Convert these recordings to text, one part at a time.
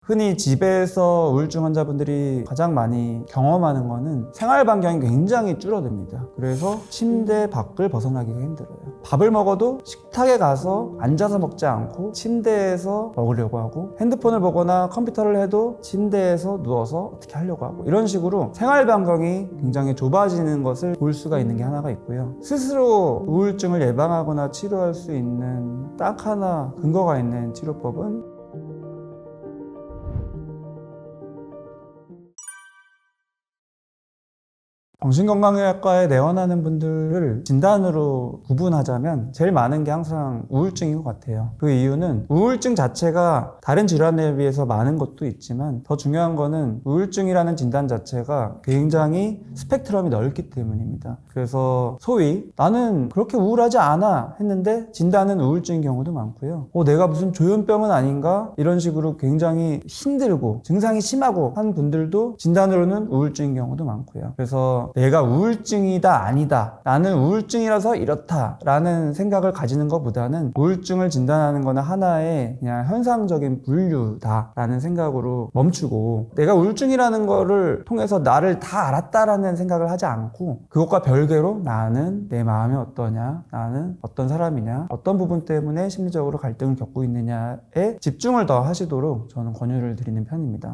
흔히 집에서 우울증 환자분들이 가장 많이 경험하는 거는 생활 반경이 굉장히 줄어듭니다. 그래서 침대 밖을 벗어나기가 힘들어요. 밥을 먹어도 식탁에 가서 앉아서 먹지 않고 침대에서 먹으려고 하고, 핸드폰을 보거나 컴퓨터를 해도 침대에서 누워서 어떻게 하려고 하고, 이런 식으로 생활 반경이 굉장히 좁아지는 것을 볼 수가 있는 게 하나가 있고요. 스스로 우울증을 예방하거나 치료할 수 있는 딱 하나 근거가 있는 치료법은 정신건강의학과에 내원하는 분들을 진단으로 구분하자면 제일 많은 게 항상 우울증인 것 같아요. 그 이유는 우울증 자체가 다른 질환에 비해서 많은 것도 있지만 더 중요한 거는 우울증이라는 진단 자체가 굉장히 스펙트럼이 넓기 때문입니다. 그래서 소위 나는 그렇게 우울하지 않아 했는데 진단은 우울증인 경우도 많고요. 내가 무슨 조현병은 아닌가? 이런 식으로 굉장히 힘들고 증상이 심하고 한 분들도 진단으로는 우울증인 경우도 많고요. 그래서 내가 우울증이다 아니다, 나는 우울증이라서 이렇다 라는 생각을 가지는 것보다는 우울증을 진단하는 거는 하나의 그냥 현상적인 분류다 라는 생각으로 멈추고, 내가 우울증이라는 거를 통해서 나를 다 알았다라는 생각을 하지 않고 그것과 별개로 나는 내 마음이 어떠냐, 나는 어떤 사람이냐, 어떤 부분 때문에 심리적으로 갈등을 겪고 있느냐에 집중을 더 하시도록 저는 권유를 드리는 편입니다.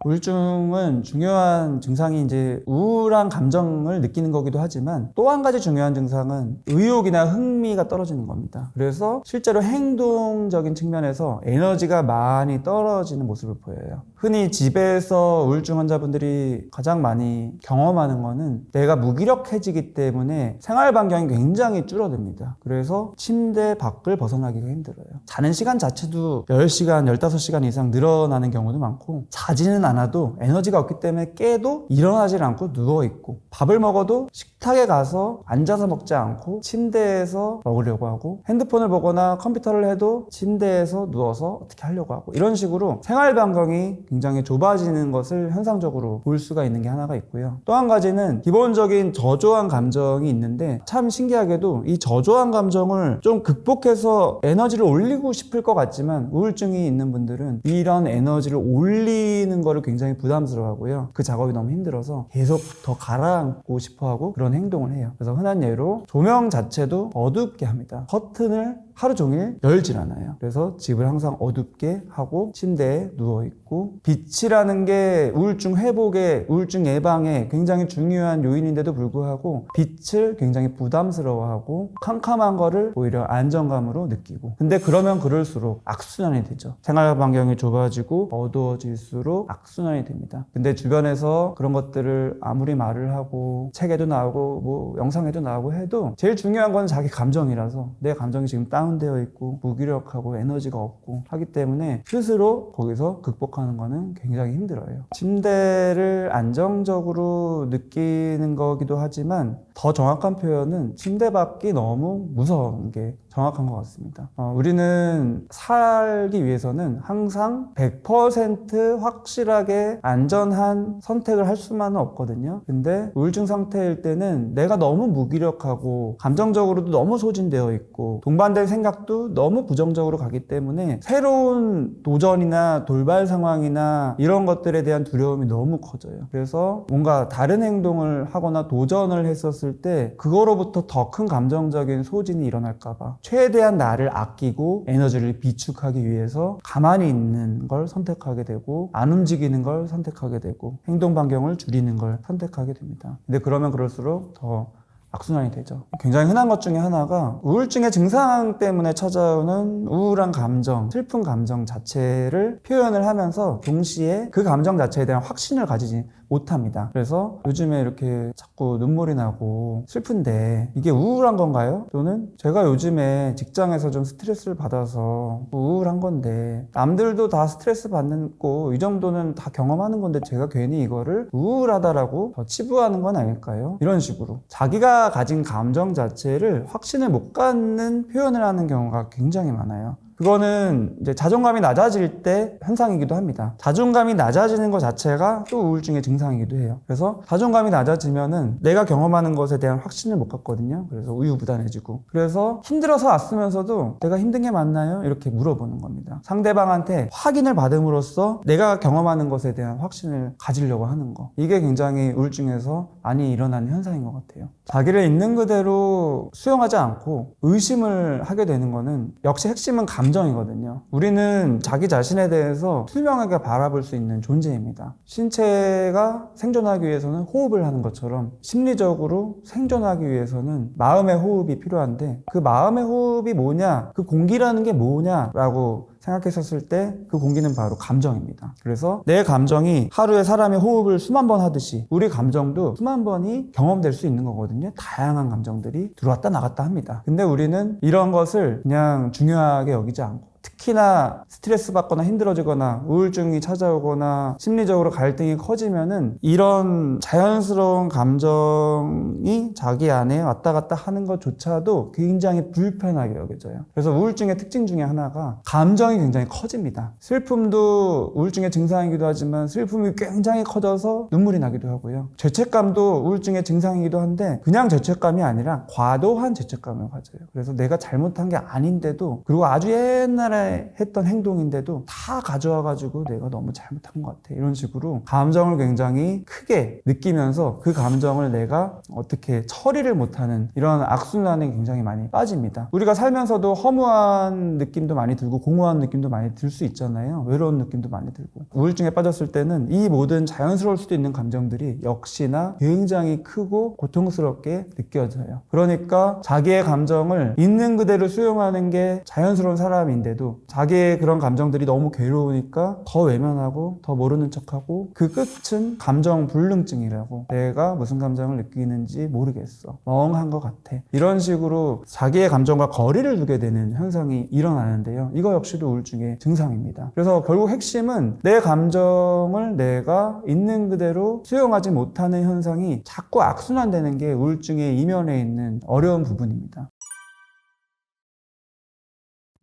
우울증은 중요한 증상이 이제 우울한 감정을 느끼는 거기도 하지만, 또 한 가지 중요한 증상은 의욕이나 흥미가 떨어지는 겁니다. 그래서 실제로 행동적인 측면에서 에너지가 많이 떨어지는 모습을 보여요. 흔히 집에서 우울증 환자분들이 가장 많이 경험하는 거는 내가 무기력해지기 때문에 생활 반경이 굉장히 줄어듭니다. 그래서 침대 밖을 벗어나기가 힘들어요. 자는 시간 자체도 10시간, 15시간 이상 늘어나는 경우도 많고, 자지는 않아도 에너지가 없기 때문에 깨도 일어나질 않고 누워있고, 밥을 먹어도 식탁에 가서 앉아서 먹지 않고 침대에서 먹으려고 하고, 핸드폰을 보거나 컴퓨터를 해도 침대에서 누워서 어떻게 하려고 하고, 이런 식으로 생활 반경이 굉장히 좁아지는 것을 현상적으로 볼 수가 있는 게 하나가 있고요. 또 한 가지는 기본적인 저조한 감정이 있는데, 참 신기하게도 이 저조한 감정을 좀 극복해서 에너지를 올리고 싶을 것 같지만 우울증이 있는 분들은 이런 에너지를 올리는 거를 굉장히 부담스러워하고요. 그 작업이 너무 힘들어서 계속 더 가라앉고 싶어하고 그런 행동을 해요. 그래서 흔한 예로 조명 자체도 어둡게 합니다. 커튼을 하루 종일 열질 않아요. 그래서 집을 항상 어둡게 하고 침대에 누워있고, 빛이라는 게 우울증 회복에, 우울증 예방에 굉장히 중요한 요인인데도 불구하고 빛을 굉장히 부담스러워하고 캄캄한 거를 오히려 안정감으로 느끼고, 근데 그러면 그럴수록 악순환이 되죠. 생활 반경이 좁아지고 어두워질수록 악순환이 됩니다. 근데 주변에서 그런 것들을 아무리 말을 하고 책에도 나오고 뭐 영상에도 나오고 해도 제일 중요한 건 자기 감정이라서, 내 감정이 지금 다운되어 있고 무기력하고 에너지가 없고 하기 때문에 스스로 거기서 극복하는 거는 굉장히 힘들어요. 침대를 안정적으로 느끼는 거기도 하지만 더 정확한 표현은 침대 밖이 너무 무서운 게 정확한 것 같습니다. 우리는 살기 위해서는 항상 100% 확실하게 안전한 선택을 할 수만은 없거든요. 근데 우울증 상태일 때는 내가 너무 무기력하고 감정적으로도 너무 소진되어 있고 동반될 생각도 너무 부정적으로 가기 때문에 새로운 도전이나 돌발 상황이나 이런 것들에 대한 두려움이 너무 커져요. 그래서 뭔가 다른 행동을 하거나 도전을 했었을 때 그거로부터 더 큰 감정적인 소진이 일어날까봐 최대한 나를 아끼고 에너지를 비축하기 위해서 가만히 있는 걸 선택하게 되고, 안 움직이는 걸 선택하게 되고, 행동 반경을 줄이는 걸 선택하게 됩니다. 근데 그러면 그럴수록 더 악순환이 되죠. 굉장히 흔한 것 중에 하나가 우울증의 증상 때문에 찾아오는 우울한 감정, 슬픈 감정 자체를 표현을 하면서 동시에 그 감정 자체에 대한 확신을 가지지 못합니다. 그래서 요즘에 이렇게 자꾸 눈물이 나고 슬픈데 이게 우울한 건가요? 또는 제가 요즘에 직장에서 좀 스트레스를 받아서 우울한 건데 남들도 다 스트레스 받는 거 이 정도는 다 경험하는 건데 제가 괜히 이거를 우울하다라고 더 치부하는 건 아닐까요? 이런 식으로 자기가 가진 감정 자체를 확신을 못 갖는 표현을 하는 경우가 굉장히 많아요. 그거는 이제 자존감이 낮아질 때 현상이기도 합니다. 자존감이 낮아지는 것 자체가 또 우울증의 증상이기도 해요. 그래서 자존감이 낮아지면은 내가 경험하는 것에 대한 확신을 못 갖거든요. 그래서 우유부단해지고, 그래서 힘들어서 왔으면서도 내가 힘든 게 맞나요? 이렇게 물어보는 겁니다. 상대방한테 확인을 받음으로써 내가 경험하는 것에 대한 확신을 가지려고 하는 거, 이게 굉장히 우울증에서 많이 일어나는 현상인 것 같아요. 자기를 있는 그대로 수용하지 않고 의심을 하게 되는 거는 역시 핵심은 감정이거든요. 우리는 자기 자신에 대해서 투명하게 바라볼 수 있는 존재입니다. 신체가 생존하기 위해서는 호흡을 하는 것처럼 심리적으로 생존하기 위해서는 마음의 호흡이 필요한데, 그 마음의 호흡이 뭐냐, 그 공기라는 게 뭐냐라고 생각했었을 때 그 공기는 바로 감정입니다. 그래서 내 감정이 하루에 사람이 호흡을 수만 번 하듯이 우리 감정도 수만 번이 경험될 수 있는 거거든요. 다양한 감정들이 들어왔다 나갔다 합니다. 근데 우리는 이런 것을 그냥 중요하게 여기지 않고, 특히나 스트레스 받거나 힘들어지거나 우울증이 찾아오거나 심리적으로 갈등이 커지면은 이런 자연스러운 감정이 자기 안에 왔다 갔다 하는 것조차도 굉장히 불편하게 여겨져요. 그래서 우울증의 특징 중에 하나가 감정이 굉장히 커집니다. 슬픔도 우울증의 증상이기도 하지만 슬픔이 굉장히 커져서 눈물이 나기도 하고요. 죄책감도 우울증의 증상이기도 한데 그냥 죄책감이 아니라 과도한 죄책감을 가져요. 그래서 내가 잘못한 게 아닌데도, 그리고 아주 옛날에 했던 행동인데도 다 가져와가지고 내가 너무 잘못한 것 같아, 이런 식으로 감정을 굉장히 크게 느끼면서 그 감정을 내가 어떻게 처리를 못하는 이런 악순환에 굉장히 많이 빠집니다. 우리가 살면서도 허무한 느낌도 많이 들고 공허한 느낌도 많이 들 수 있잖아요. 외로운 느낌도 많이 들고. 우울증에 빠졌을 때는 이 모든 자연스러울 수도 있는 감정들이 역시나 굉장히 크고 고통스럽게 느껴져요. 그러니까 자기의 감정을 있는 그대로 수용하는 게 자연스러운 사람인데도 자기의 그런 감정들이 너무 괴로우니까 더 외면하고 더 모르는 척하고, 그 끝은 감정 불능증이라고, 내가 무슨 감정을 느끼는지 모르겠어, 멍한 것 같아, 이런 식으로 자기의 감정과 거리를 두게 되는 현상이 일어나는데요. 이거 역시도 우울증의 증상입니다. 그래서 결국 핵심은 내 감정을 내가 있는 그대로 수용하지 못하는 현상이 자꾸 악순환되는 게 우울증의 이면에 있는 어려운 부분입니다.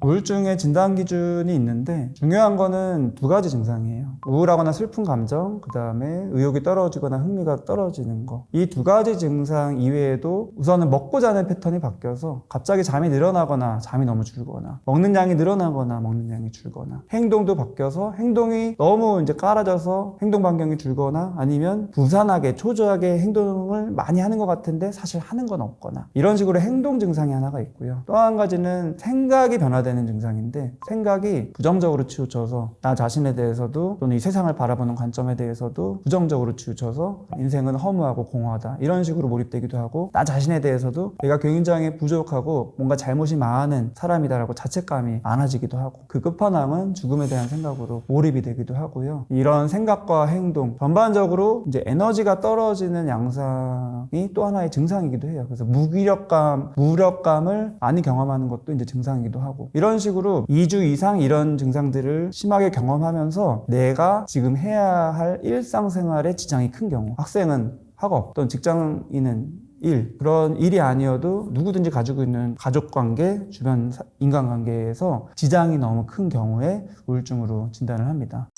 우울증의 진단 기준이 있는데 중요한 거는 두 가지 증상이에요. 우울하거나 슬픈 감정, 그 다음에 의욕이 떨어지거나 흥미가 떨어지는 거. 이 두 가지 증상 이외에도 우선은 먹고 자는 패턴이 바뀌어서 갑자기 잠이 늘어나거나 잠이 너무 줄거나, 먹는 양이 늘어나거나 먹는 양이 줄거나, 행동도 바뀌어서 행동이 너무 이제 깔아져서 행동 반경이 줄거나, 아니면 부산하게 초조하게 행동을 많이 하는 것 같은데 사실 하는 건 없거나, 이런 식으로 행동 증상이 하나가 있고요. 또 한 가지는 생각이 변화되는 증상인데, 생각이 부정적으로 치우쳐서 나 자신에 대해서도 또는 이 세상을 바라보는 관점에 대해서도 부정적으로 치우쳐서 인생은 허무하고 공허하다, 이런 식으로 몰입되기도 하고, 나 자신에 대해서도 내가 굉장히 부족하고 뭔가 잘못이 많은 사람이다라고 자책감이 많아지기도 하고, 그 끝판왕은 죽음에 대한 생각으로 몰입이 되기도 하고요. 이런 생각과 행동 전반적으로 이제 에너지가 떨어지는 양상이 또 하나의 증상이기도 해요. 그래서 무력감을 많이 경험하는 것도 이제 증상이기도 하고, 이런 식으로 2주 이상 이런 증상들을 심하게 경험하면서 내가 지금 해야 할 일상생활에 지장이 큰 경우, 학생은 학업 또는 직장인은 그런 일이 아니어도 누구든지 가지고 있는 가족관계, 주변 인간관계에서 지장이 너무 큰 경우에 우울증으로 진단을 합니다.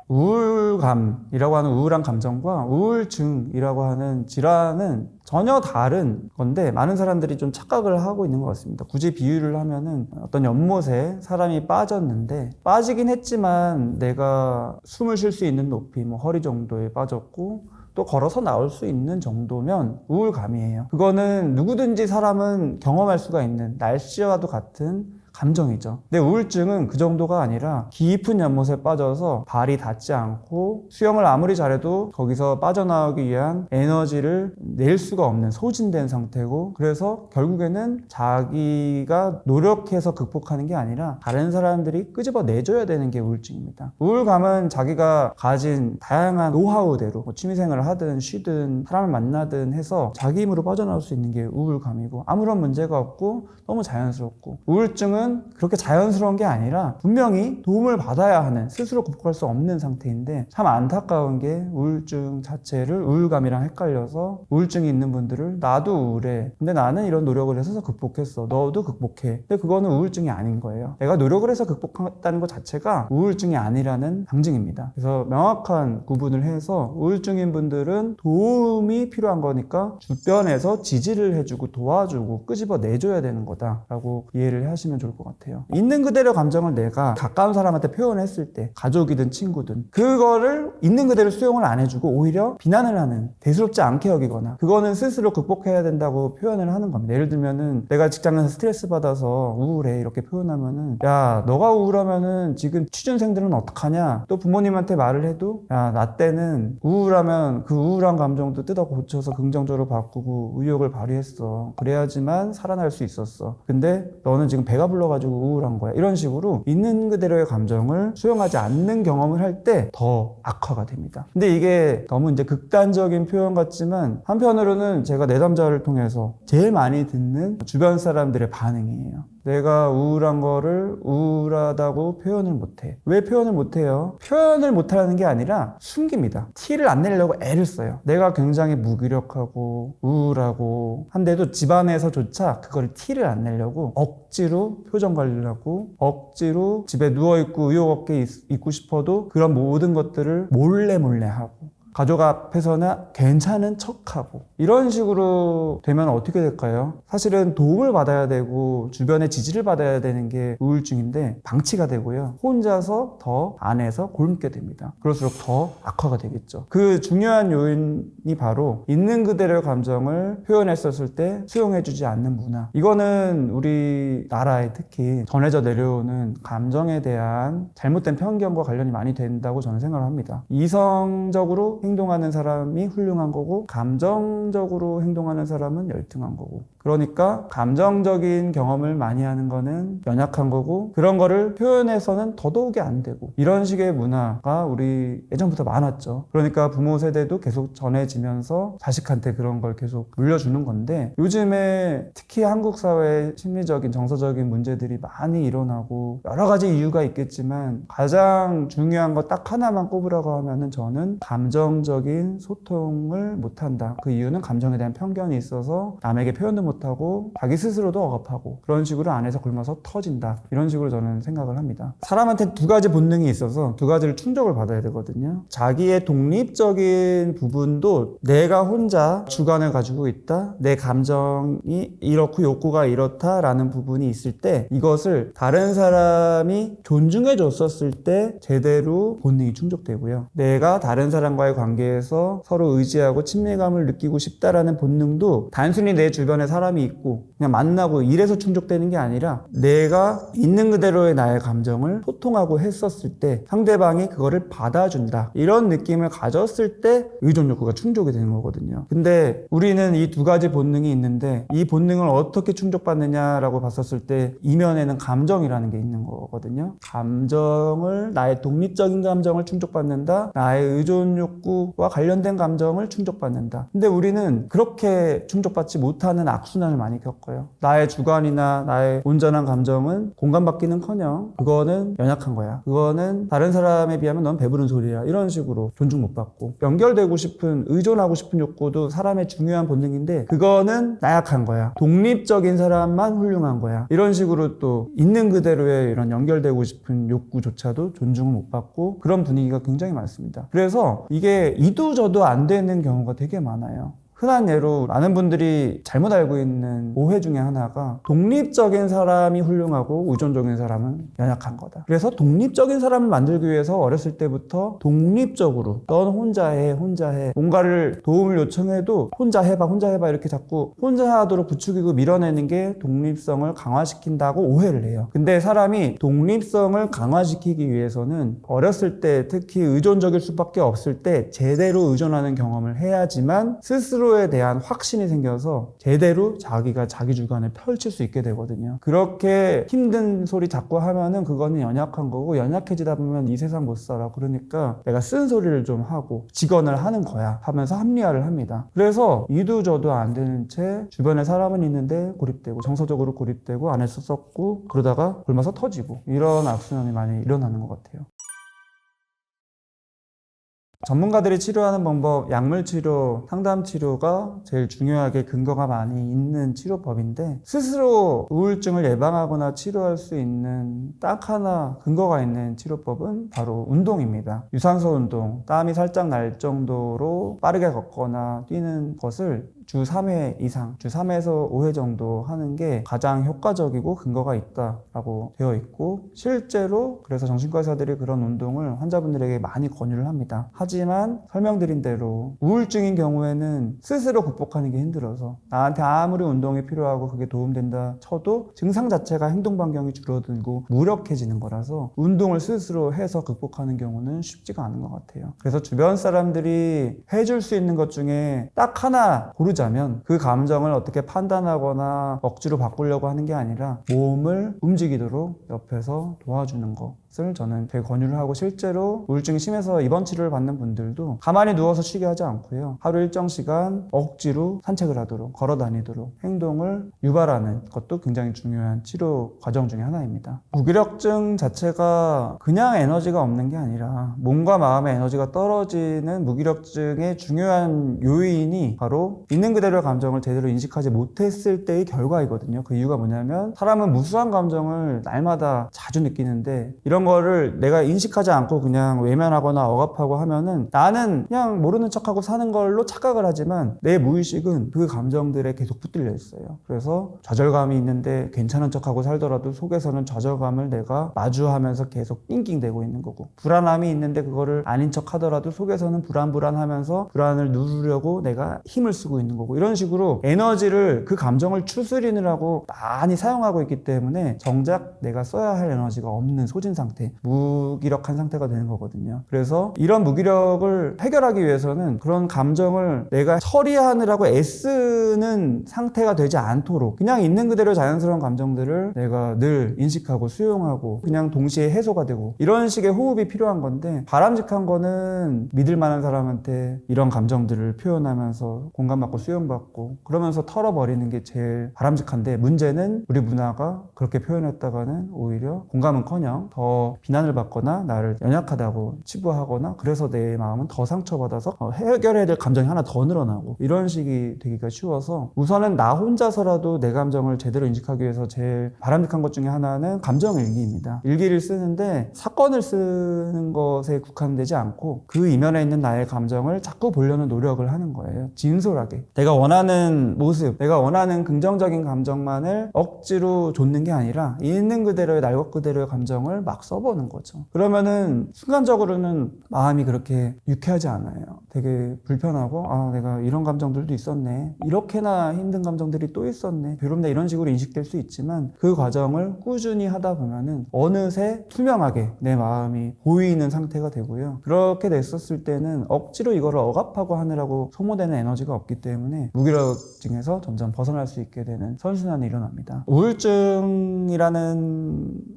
우울감이라고 하는 우울한 감정과 우울증이라고 하는 질환은 전혀 다른 건데 많은 사람들이 좀 착각을 하고 있는 것 같습니다. 굳이 비유를 하면은 어떤 연못에 사람이 빠졌는데, 빠지긴 했지만 내가 숨을 쉴 수 있는 높이 허리 정도에 빠졌고 또 걸어서 나올 수 있는 정도면 우울감이에요. 그거는 누구든지 사람은 경험할 수가 있는 날씨와도 같은 감정이죠. 근데 우울증은 그 정도가 아니라 깊은 연못에 빠져서 발이 닿지 않고 수영을 아무리 잘해도 거기서 빠져나오기 위한 에너지를 낼 수가 없는 소진된 상태고, 그래서 결국에는 자기가 노력해서 극복하는 게 아니라 다른 사람들이 끄집어 내줘야 되는 게 우울증입니다. 우울감은 자기가 가진 다양한 노하우대로 취미생활을 하든 쉬든 사람을 만나든 해서 자기 힘으로 빠져나올 수 있는 게 우울감이고, 아무런 문제가 없고 너무 자연스럽고, 우울증은 우울증은 그렇게 자연스러운 게 아니라 분명히 도움을 받아야 하는, 스스로 극복할 수 없는 상태인데, 참 안타까운 게 우울증 자체를 우울감이랑 헷갈려서 우울증이 있는 분들을 나도 우울해, 근데 나는 이런 노력을 해서 극복했어, 너도 극복해. 근데 그거는 우울증이 아닌 거예요. 내가 노력을 해서 극복했다는 것 자체가 우울증이 아니라는 상징입니다. 그래서 명확한 구분을 해서 우울증인 분들은 도움이 필요한 거니까 주변에서 지지를 해주고 도와주고 끄집어 내줘야 되는 거다라고 이해를 하시면 좋을 것 같아요. 있는 그대로 감정을 내가 가까운 사람한테 표현했을 때, 가족이든 친구든, 그거를 있는 그대로 수용을 안 해주고 오히려 비난을 하는, 대수롭지 않게 여기거나, 그거는 스스로 극복해야 된다고 표현을 하는 겁니다. 예를 들면은 내가 직장에서 스트레스 받아서 우울해 이렇게 표현하면은, 야 너가 우울하면은 지금 취준생들은 어떡하냐, 또 부모님한테 말을 해도 야 나 때는 우울하면 그 우울한 감정도 뜯어 고쳐서 긍정적으로 바꾸고 의욕을 발휘했어, 그래야지만 살아날 수 있었어, 근데 너는 지금 배가 불러가지고 우울한 거야, 이런 식으로 있는 그대로의 감정을 수용하지 않는 경험을 할 때 더 악화가 됩니다. 근데 이게 너무 이제 극단적인 표현 같지만 한편으로는 제가 내담자를 통해서 제일 많이 듣는 주변 사람들의 반응이에요. 내가 우울한 거를 우울하다고 표현을 못해. 왜 표현을 못해요? 표현을 못하는 게 아니라 숨깁니다. 티를 안 내려고 애를 써요. 내가 굉장히 무기력하고 우울하고 한데도 집안에서조차 그걸 티를 안 내려고 억지로 표정 관리를 하고, 억지로 집에 누워있고 의욕 없게 있고 싶어도 그런 모든 것들을 몰래 하고, 가족 앞에서는 괜찮은 척하고, 이런 식으로 되면 어떻게 될까요? 사실은 도움을 받아야 되고 주변의 지지를 받아야 되는 게 우울증인데 방치가 되고요, 혼자서 더 안에서 곪게 됩니다. 그럴수록 더 악화가 되겠죠. 그 중요한 요인이 바로 있는 그대로의 감정을 표현했었을 때 수용해주지 않는 문화. 이거는 우리나라에 특히 전해져 내려오는 감정에 대한 잘못된 편견과 관련이 많이 된다고 저는 생각을 합니다. 이성적으로 행동하는 사람이 훌륭한 거고 감정적으로 행동하는 사람은 열등한 거고, 그러니까 감정적인 경험을 많이 하는 거는 연약한 거고, 그런 거를 표현해서는 더더욱이 안 되고, 이런 식의 문화가 우리 예전부터 많았죠. 그러니까 부모 세대도 계속 전해지면서 자식한테 그런 걸 계속 물려주는 건데, 요즘에 특히 한국 사회의 심리적인 정서적인 문제들이 많이 일어나고 여러 가지 이유가 있겠지만 가장 중요한 거 딱 하나만 꼽으라고 하면은 저는 감정적인 소통을 못한다. 그 이유는 감정에 대한 편견이 있어서 남에게 표현도 못하고 자기 스스로도 억압하고, 그런 식으로 안에서 굶어서 터진다, 이런 식으로 저는 생각을 합니다. 사람한테 두 가지 본능이 있어서 두 가지를 충족을 받아야 되거든요. 자기의 독립적인 부분도 내가 혼자 주관을 가지고 있다, 내 감정이 이렇고 욕구가 이렇다라는 부분이 있을 때 이것을 다른 사람이 존중해 줬었을 때 제대로 본능이 충족되고요, 내가 다른 사람과의 관계에서 서로 의지하고 친밀감을 느끼고 싶다라는 본능도 단순히 내 주변에 사람이 있고 그냥 만나고 이래서 충족되는 게 아니라 내가 있는 그대로의 나의 감정을 소통하고 했었을 때 상대방이 그거를 받아준다, 이런 느낌을 가졌을 때 의존 욕구가 충족이 되는 거거든요. 근데 우리는 이 두 가지 본능이 있는데 이 본능을 어떻게 충족받느냐라고 봤었을 때 이면에는 감정이라는 게 있는 거거든요. 감정을, 나의 독립적인 감정을 충족받는다, 나의 의존 욕구와 관련된 감정을 충족받는다. 근데 우리는 그렇게 충족받지 못하는 악순환을 많이 겪어요. 나의 주관이나 나의 온전한 감정은 공감받기는커녕 그거는 연약한 거야, 그거는 다른 사람에 비하면 넌 배부른 소리야, 이런 식으로 존중 못 받고, 연결되고 싶은, 의존하고 싶은 욕구도 사람의 중요한 본능인데 그거는 나약한 거야, 독립적인 사람만 훌륭한 거야, 이런 식으로 또 있는 그대로의 이런 연결되고 싶은 욕구조차도 존중을 못 받고, 그런 분위기가 굉장히 많습니다. 그래서 이게 이도저도 안 되는 경우가 되게 많아요. 흔한 예로 많은 분들이 잘못 알고 있는 오해 중에 하나가 독립적인 사람이 훌륭하고 의존적인 사람은 연약한 거다. 그래서 독립적인 사람을 만들기 위해서 어렸을 때부터 독립적으로 넌 혼자 해 뭔가를 도움을 요청해도 혼자 해봐 이렇게 자꾸 혼자 하도록 부추기고 밀어내는 게 독립성을 강화시킨다고 오해를 해요. 근데 사람이 독립성을 강화시키기 위해서는 어렸을 때 특히 의존적일 수밖에 없을 때 제대로 의존하는 경험을 해야지만 스스로 스스로에 대한 확신이 생겨서 제대로 자기가 자기 주관을 펼칠 수 있게 되거든요. 그렇게 힘든 소리 자꾸 하면은 그거는 연약한 거고, 연약해지다 보면 이 세상 못 살아. 그러니까 내가 쓴 소리를 좀 하고 직언을 하는 거야 하면서 합리화를 합니다. 그래서 이도 저도 안 되는 채 주변에 사람은 있는데 고립되고, 정서적으로 고립되고, 안에서 썩고, 그러다가 굶어서 터지고, 이런 악순환이 많이 일어나는 것 같아요. 전문가들이 치료하는 방법, 약물치료, 상담치료가 제일 중요하게 근거가 많이 있는 치료법인데, 스스로 우울증을 예방하거나 치료할 수 있는 딱 하나 근거가 있는 치료법은 바로 운동입니다. 유산소 운동, 땀이 살짝 날 정도로 빠르게 걷거나 뛰는 것을 주 3회 이상, 주 3회에서 5회 정도 하는 게 가장 효과적이고 근거가 있다라고 되어 있고, 실제로 그래서 정신과 의사들이 그런 운동을 환자분들에게 많이 권유를 합니다. 하지만 설명드린 대로 우울증인 경우에는 스스로 극복하는 게 힘들어서 나한테 아무리 운동이 필요하고 그게 도움된다 쳐도 증상 자체가 행동 반경이 줄어들고 무력해지는 거라서 운동을 스스로 해서 극복하는 경우는 쉽지가 않은 것 같아요. 그래서 주변 사람들이 해줄 수 있는 것 중에 딱 하나 고르자면 그 감정을 어떻게 판단하거나 억지로 바꾸려고 하는 게 아니라 몸을 움직이도록 옆에서 도와주는 것을 저는 되게 권유를 하고, 실제로 우울증이 심해서 입원 치료를 받는 분들도 가만히 누워서 쉬게 하지 않고요, 하루 일정 시간 억지로 산책을 하도록, 걸어 다니도록 행동을 유발하는 것도 굉장히 중요한 치료 과정 중에 하나입니다. 무기력증 자체가 그냥 에너지가 없는 게 아니라 몸과 마음의 에너지가 떨어지는 무기력증의 중요한 요인이 바로 있는 그대로의 감정을 제대로 인식하지 못했을 때의 결과이거든요. 그 이유가 뭐냐면, 사람은 무수한 감정을 날마다 자주 느끼는데, 이런 거를 내가 인식하지 않고 그냥 외면하거나 억압하고 하면은 나는 그냥 모르는 척하고 사는 걸로 착각을 하지만 내 무의식은 그 감정들에 계속 붙들려 있어요. 그래서 좌절감이 있는데 괜찮은 척하고 살더라도 속에서는 좌절감을 내가 마주하면서 계속 낑낑대고 있는 거고, 불안함이 있는데 그거를 아닌 척 하더라도 속에서는 불안하면서 불안을 누르려고 내가 힘을 쓰고 있는 거고, 이런 식으로 에너지를, 그 감정을 추스리느라고 많이 사용하고 있기 때문에 정작 내가 써야 할 에너지가 없는 소진 상태, 무기력한 상태가 되는 거거든요. 그래서 이런 무기력을 해결하기 위해서는 그런 감정을 내가 처리하느라고 애쓰는 상태가 되지 않도록 그냥 있는 그대로 자연스러운 감정들을 내가 늘 인식하고 수용하고 그냥 동시에 해소가 되고, 이런 식의 호흡이 필요한 건데, 바람직한 거는 믿을 만한 사람한테 이런 감정들을 표현하면서 공감받고 수용받고 그러면서 털어버리는 게 제일 바람직한데, 문제는 우리 문화가 그렇게 표현했다가는 오히려 공감은커녕 더 비난을 받거나 나를 연약하다고 치부하거나, 그래서 내 마음은 더 상처받아서 해결해야 될 감정이 하나 더 늘어나고, 이런 식이 되기가 쉬워서 우선은 나 혼자서라도 내 감정을 제대로 인식하기 위해서 제일 바람직한 것 중에 하나는 감정일기입니다. 일기를 쓰는데 사건을 쓰는 것에 국한되지 않고 그 이면에 있는 나의 감정을 자꾸 보려는 노력을 하는 거예요. 진솔하게 내가 원하는 모습, 내가 원하는 긍정적인 감정만을 억지로 좇는 게 아니라 있는 그대로의, 날 것 그대로의 감정을 막 써보는 거죠. 그러면은 순간적으로는 마음이 그렇게 유쾌하지 않아요. 되게 불편하고, 아, 내가 이런 감정들도 있었네, 이렇게나 힘든 감정들이 또 있었네, 괴롭네, 이런 식으로 인식될 수 있지만, 그 과정을 꾸준히 하다 보면은 어느새 투명하게 내 마음이 보이는 상태가 되고요. 그렇게 됐었을 때는 억지로 이거를 억압하고 하느라고 소모되는 에너지가 없기 때문에 무기력증에서 점점 벗어날 수 있게 되는 선순환이 일어납니다. 우울증이라는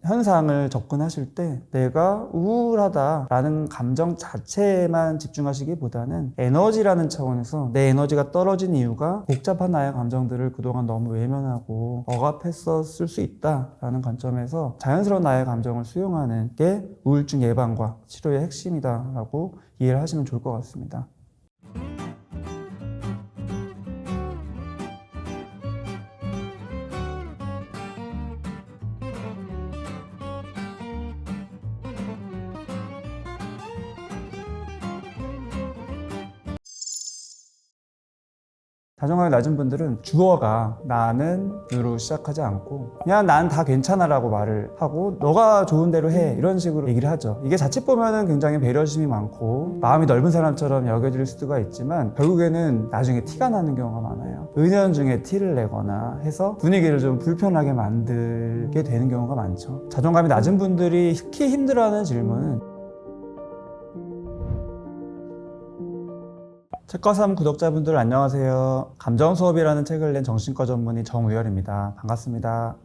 현상을 접근하실 때 내가 우울하다라는 감정 자체에만 집중하시기보다는 에너지라는 차원에서 내 에너지가 떨어진 이유가 복잡한 나의 감정들을 그동안 너무 외면하고 억압했었을 수 있다라는 관점에서 자연스러운 나의 감정을 수용하는 게 우울증 예방과 치료의 핵심이다라고 이해를 하시면 좋을 것 같습니다. 자존감이 낮은 분들은 주어가 나는으로 시작하지 않고 그냥 난 다 괜찮아 라고 말을 하고, 너가 좋은 대로 해, 이런 식으로 얘기를 하죠. 이게 자칫 보면은 굉장히 배려심이 많고 마음이 넓은 사람처럼 여겨질 수가 있지만, 결국에는 나중에 티가 나는 경우가 많아요. 은연중에 티를 내거나 해서 분위기를 좀 불편하게 만들게 되는 경우가 많죠. 자존감이 낮은 분들이 특히 힘들어하는 질문은 책과3 구독자분들 안녕하세요. 감정수업이라는 책을 낸 정신과 전문의 정우열입니다. 반갑습니다.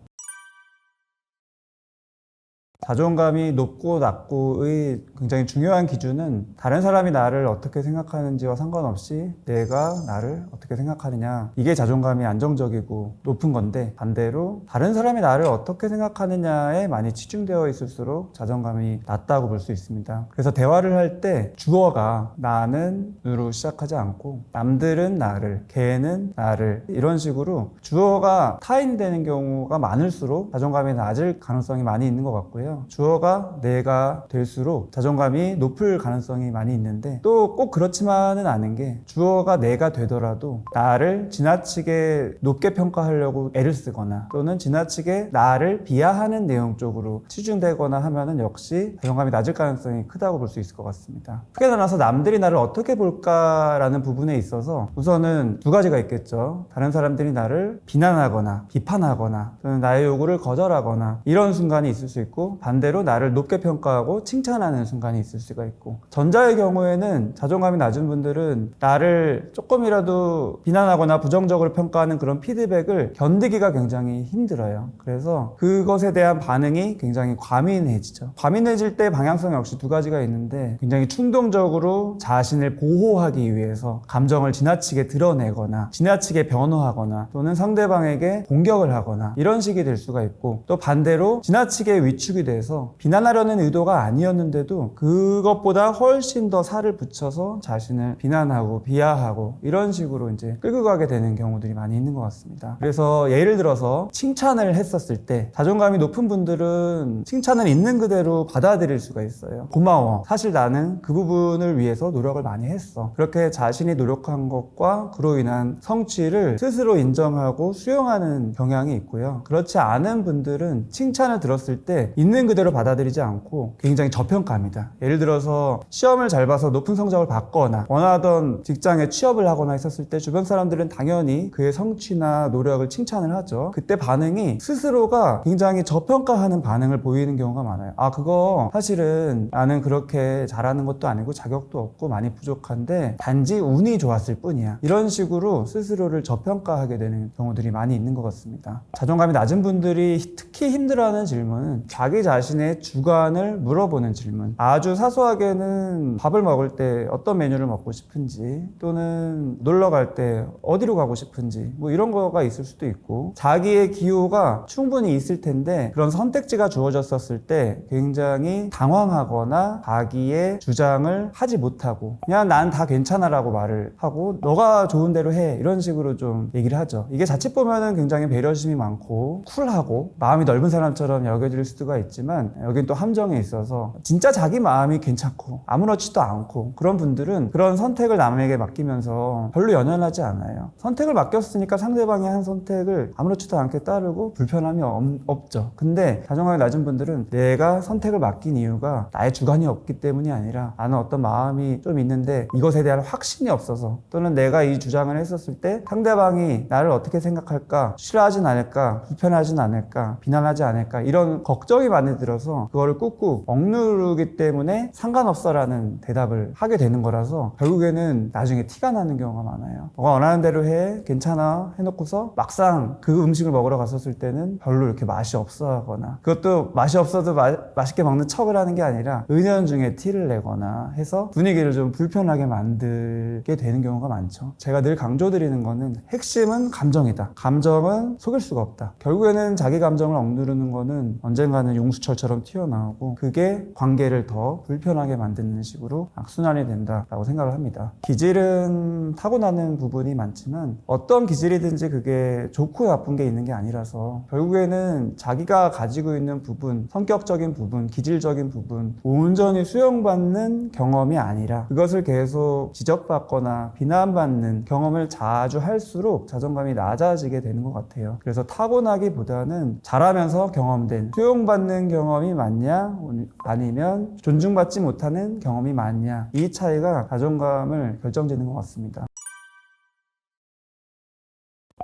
자존감이 높고 낮고의 굉장히 중요한 기준은 다른 사람이 나를 어떻게 생각하는지와 상관없이 내가 나를 어떻게 생각하느냐, 이게 자존감이 안정적이고 높은 건데, 반대로 다른 사람이 나를 어떻게 생각하느냐에 많이 치중되어 있을수록 자존감이 낮다고 볼 수 있습니다. 그래서 대화를 할 때 주어가 나는으로 시작하지 않고 남들은 나를, 걔는 나를, 이런 식으로 주어가 타인이 되는 경우가 많을수록 자존감이 낮을 가능성이 많이 있는 것 같고요. 주어가 내가 될수록 자존감이 높을 가능성이 많이 있는데, 또 꼭 그렇지만은 않은 게, 주어가 내가 되더라도 나를 지나치게 높게 평가하려고 애를 쓰거나 또는 지나치게 나를 비하하는 내용 쪽으로 치중되거나 하면은 역시 자존감이 낮을 가능성이 크다고 볼 수 있을 것 같습니다. 크게 나눠서 남들이 나를 어떻게 볼까라는 부분에 있어서 우선은 두 가지가 있겠죠. 다른 사람들이 나를 비난하거나 비판하거나 또는 나의 요구를 거절하거나 이런 순간이 있을 수 있고, 반대로 나를 높게 평가하고 칭찬하는 순간이 있을 수가 있고, 전자의 경우에는 자존감이 낮은 분들은 나를 조금이라도 비난하거나 부정적으로 평가하는 그런 피드백을 견디기가 굉장히 힘들어요. 그래서 그것에 대한 반응이 굉장히 과민해지죠. 과민해질 때 방향성 역시 두 가지가 있는데, 굉장히 충동적으로 자신을 보호하기 위해서 감정을 지나치게 드러내거나 지나치게 변호하거나 또는 상대방에게 공격을 하거나 이런 식이 될 수가 있고, 또 반대로 지나치게 위축이 돼서 비난하려는 의도가 아니었는데도 그것보다 훨씬 더 살을 붙여서 자신을 비난하고 비하하고 이런 식으로 이제 끌고 가게 되는 경우들이 많이 있는 것 같습니다. 그래서 예를 들어서 칭찬을 했었을 때 자존감이 높은 분들은 칭찬을 있는 그대로 받아들일 수가 있어요. 고마워. 사실 나는 그 부분을 위해서 노력을 많이 했어. 그렇게 자신이 노력한 것과 그로 인한 성취를 스스로 인정하고 수용하는 경향이 있고요. 그렇지 않은 분들은 칭찬을 들었을 때 있는 그대로 받아들이지 않고 굉장히 저평가합니다. 예를 들어서 시험을 잘 봐서 높은 성적을 받거나 원하던 직장에 취업을 하거나 했었을 때 주변 사람들은 당연히 그의 성취나 노력을 칭찬을 하죠. 그때 반응이 스스로가 굉장히 저평가하는 반응을 보이는 경우가 많아요. 아, 그거 사실은 나는 그렇게 잘하는 것도 아니고 자격도 없고 많이 부족한데 단지 운이 좋았을 뿐이야. 이런 식으로 스스로를 저평가하게 되는 경우들이 많이 있는 것 같습니다. 자존감이 낮은 분들이 특히 힘들어하는 질문은 자기 자신의 주관을 물어보는 질문. 아주 사소하게는 밥을 먹을 때 어떤 메뉴를 먹고 싶은지, 또는 놀러 갈 때 어디로 가고 싶은지, 뭐 이런 거가 있을 수도 있고, 자기의 기호가 충분히 있을 텐데 그런 선택지가 주어졌었을 때 굉장히 당황하거나 자기의 주장을 하지 못하고 그냥 난 다 괜찮아 라고 말을 하고 너가 좋은 대로 해, 이런 식으로 좀 얘기를 하죠. 이게 자칫 보면은 굉장히 배려심이 많고 쿨하고 마음이 넓은 사람처럼 여겨질 수가 있지만, 여긴 또 함정에 있어서 진짜 자기 마음이 괜찮고 아무렇지도 않고 그런 분들은 그런 선택을 남에게 맡기면서 별로 연연하지 않아요. 선택을 맡겼으니까 상대방이 한 선택을 아무렇지도 않게 따르고 불편함이 없죠. 근데 자존감이 낮은 분들은 내가 선택을 맡긴 이유가 나의 주관이 없기 때문이 아니라 나는 어떤 마음이 좀 있는데 이것에 대한 확신이 없어서, 또는 내가 이 주장을 했었을 때 상대방이 나를 어떻게 생각할까, 싫어하진 않을까, 불편하진 않을까, 비난하지 않을까, 이런 걱정이 많이 들어서 그거를 꾹꾹 억누르기 때문에 상관없어라는 대답을 하게 되는 거라서 결국에는 나중에 티가 나는 경우가 많아요. 너가 원하는 대로 해, 괜찮아 해놓고서 막상 그 음식을 먹으러 갔었을 때는 별로 이렇게 맛이 없어 하거나, 그것도 맛이 없어도 맛있게 먹는 척을 하는 게 아니라 은연중에 티를 내거나 해서 분위기를 좀 불편하게 만들게 되는 경우가 많죠. 제가 늘 강조드리는 거는 핵심은 감정이다. 감정은 속일 수가 없다. 결국에는 자기 감정을 억누르는 거는 언젠가는 용수철처럼 튀어나오고 그게 관계를 더 불편하게 만드는 식으로 악순환이 된다라고 생각을 합니다. 기질은 타고나는 부분이 많지만 어떤 기질이든지 그게 좋고 나쁜 게 있는 게 아니라서 결국에는 자기가 가지고 있는 부분, 성격적인 부분, 기질적인 부분 온전히 수용받는 경험이 아니라 그것을 계속 지적받거나 비난받는 경험을 자주 할수록 자존감이 낮아지게 되는 것 같아요. 그래서 타고나기보다는 자라면서 경험된 수용받는 경험이 많냐 아니면 존중받지 못하는 경험이 많냐, 이 차이가 자존감을 결정짓는 것 같습니다.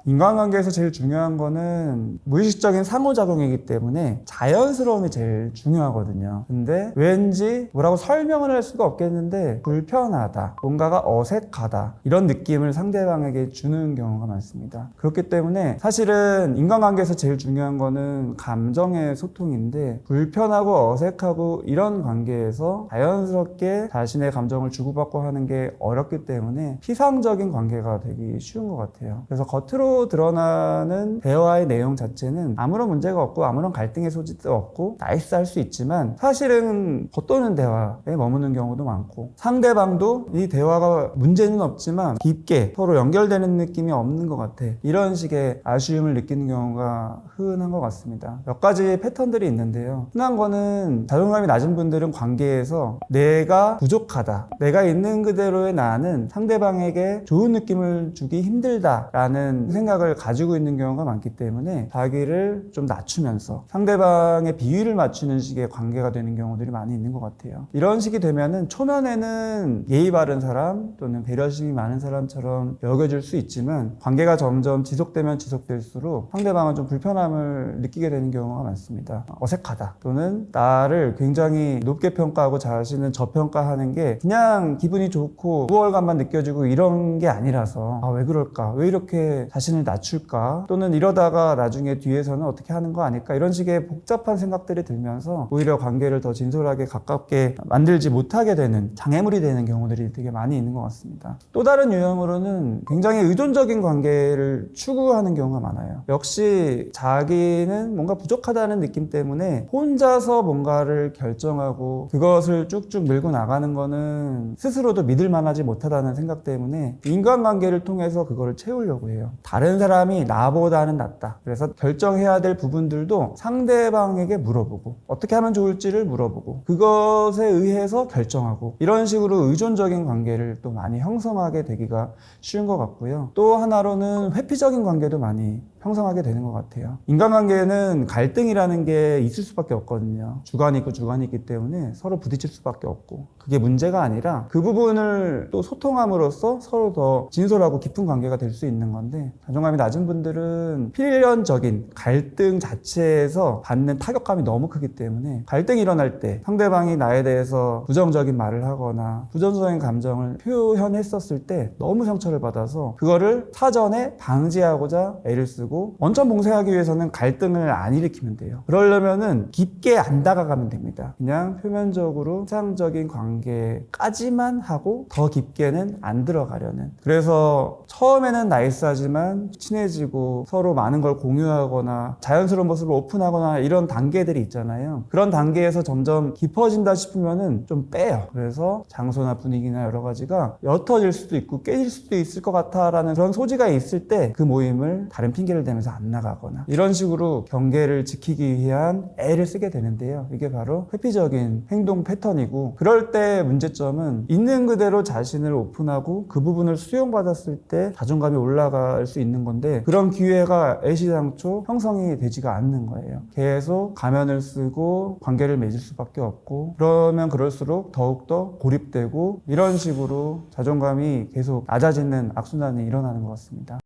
인간관계에서 제일 중요한 거는 무의식적인 상호작용이기 때문에 자연스러움이 제일 중요하거든요. 근데 왠지 뭐라고 설명을 할 수가 없겠는데 불편하다, 뭔가가 어색하다 이런 느낌을 상대방에게 주는 경우가 많습니다. 그렇기 때문에 사실은 인간관계에서 제일 중요한 거는 감정의 소통인데 불편하고 어색하고 이런 관계에서 자연스럽게 자신의 감정을 주고받고 하는 게 어렵기 때문에 피상적인 관계가 되기 쉬운 것 같아요. 그래서 겉으로 드러나는 대화의 내용 자체는 아무런 문제가 없고 아무런 갈등의 소지도 없고 나이스할 수 있지만 사실은 겉도는 대화에 머무는 경우도 많고 상대방도 이 대화가 문제는 없지만 깊게 서로 연결되는 느낌이 없는 것 같아, 이런 식의 아쉬움을 느끼는 경우가 흔한 것 같습니다. 몇 가지 패턴들이 있는데요. 흔한 거는 자존감이 낮은 분들은 관계에서 내가 부족하다, 내가 있는 그대로의 나는 상대방에게 좋은 느낌을 주기 힘들다라는 생각을 가지고 있는 경우가 많기 때문에 자기를 좀 낮추면서 상대방의 비위를 맞추는 식의 관계가 되는 경우들이 많이 있는 것 같아요. 이런 식이 되면은 초면에는 예의 바른 사람 또는 배려심이 많은 사람처럼 여겨질 수 있지만 관계가 점점 지속되면 지속될수록 상대방은 좀 불편함을 느끼게 되는 경우가 많습니다. 어색하다 또는 나를 굉장히 높게 평가하고 자신은 저평가하는 게 그냥 기분이 좋고 우월감만 느껴지고 이런 게 아니라서 왜 그럴까, 왜 이렇게 자신을 낮출까, 또는 이러다가 나중에 뒤에서는 어떻게 하는 거 아닐까, 이런 식의 복잡한 생각들이 들면서 오히려 관계를 더 진솔하게 가깝게 만들지 못하게 되는 장애물이 되는 경우들이 되게 많이 있는 것 같습니다. 또 다른 유형으로는 굉장히 의존적인 관계를 추구하는 경우가 많아요. 역시 자기는 뭔가 부족하다는 느낌 때문에 혼자서 뭔가를 결정하고 그것을 쭉쭉 밀고 나가는 거는 스스로도 믿을 만하지 못하다는 생각 때문에 인간관계를 통해서 그거를 채우려고 해요. 다른 사람이 나보다는 낫다, 그래서 결정해야 될 부분들도 상대방에게 물어보고 어떻게 하면 좋을지를 물어보고 그것에 의해서 결정하고, 이런 식으로 의존적인 관계를 또 많이 형성하게 되기가 쉬운 것 같고요. 또 하나로는 회피적인 관계도 많이 형성하게 되는 것 같아요. 인간관계에는 갈등이라는 게 있을 수밖에 없거든요. 주관이 있고 주관이 있기 때문에 서로 부딪힐 수밖에 없고, 그게 문제가 아니라 그 부분을 또 소통함으로써 서로 더 진솔하고 깊은 관계가 될 수 있는 건데, 자존감이 낮은 분들은 필연적인 갈등 자체에서 받는 타격감이 너무 크기 때문에 갈등이 일어날 때 상대방이 나에 대해서 부정적인 말을 하거나 부정적인 감정을 표현했었을 때 너무 상처를 받아서 그거를 사전에 방지하고자 애를 쓰고, 원천 봉쇄하기 위해서는 갈등을 안 일으키면 돼요. 그러려면은 깊게 안 다가가면 됩니다. 그냥 표면적으로 이상적인 관계까지만 하고 더 깊게는 안 들어가려는. 그래서 처음에는 나이스하지만 친해지고 서로 많은 걸 공유하거나 자연스러운 모습을 오픈하거나 이런 단계들이 있잖아요. 그런 단계에서 점점 깊어진다 싶으면은 좀 빼요. 그래서 장소나 분위기나 여러 가지가 옅어질 수도 있고 깨질 수도 있을 것 같아라는 그런 소지가 있을 때 그 모임을 다른 핑계를 대면서 안 나가거나 이런 식으로 경계를 지키기 위한 애를 쓰게 되는데요. 이게 바로 회피적인 행동 패턴이고, 그럴 때 문제점은 있는 그대로 자신을 오픈하고 그 부분을 수용받았을 때 자존감이 올라갈 수 있는 건데, 그런 기회가 애시당초 형성이 되지가 않는 거예요. 계속 가면을 쓰고 관계를 맺을 수밖에 없고, 그러면 그럴수록 더욱더 고립되고 이런 식으로 자존감이 계속 낮아지는 악순환이 일어나는 것 같습니다.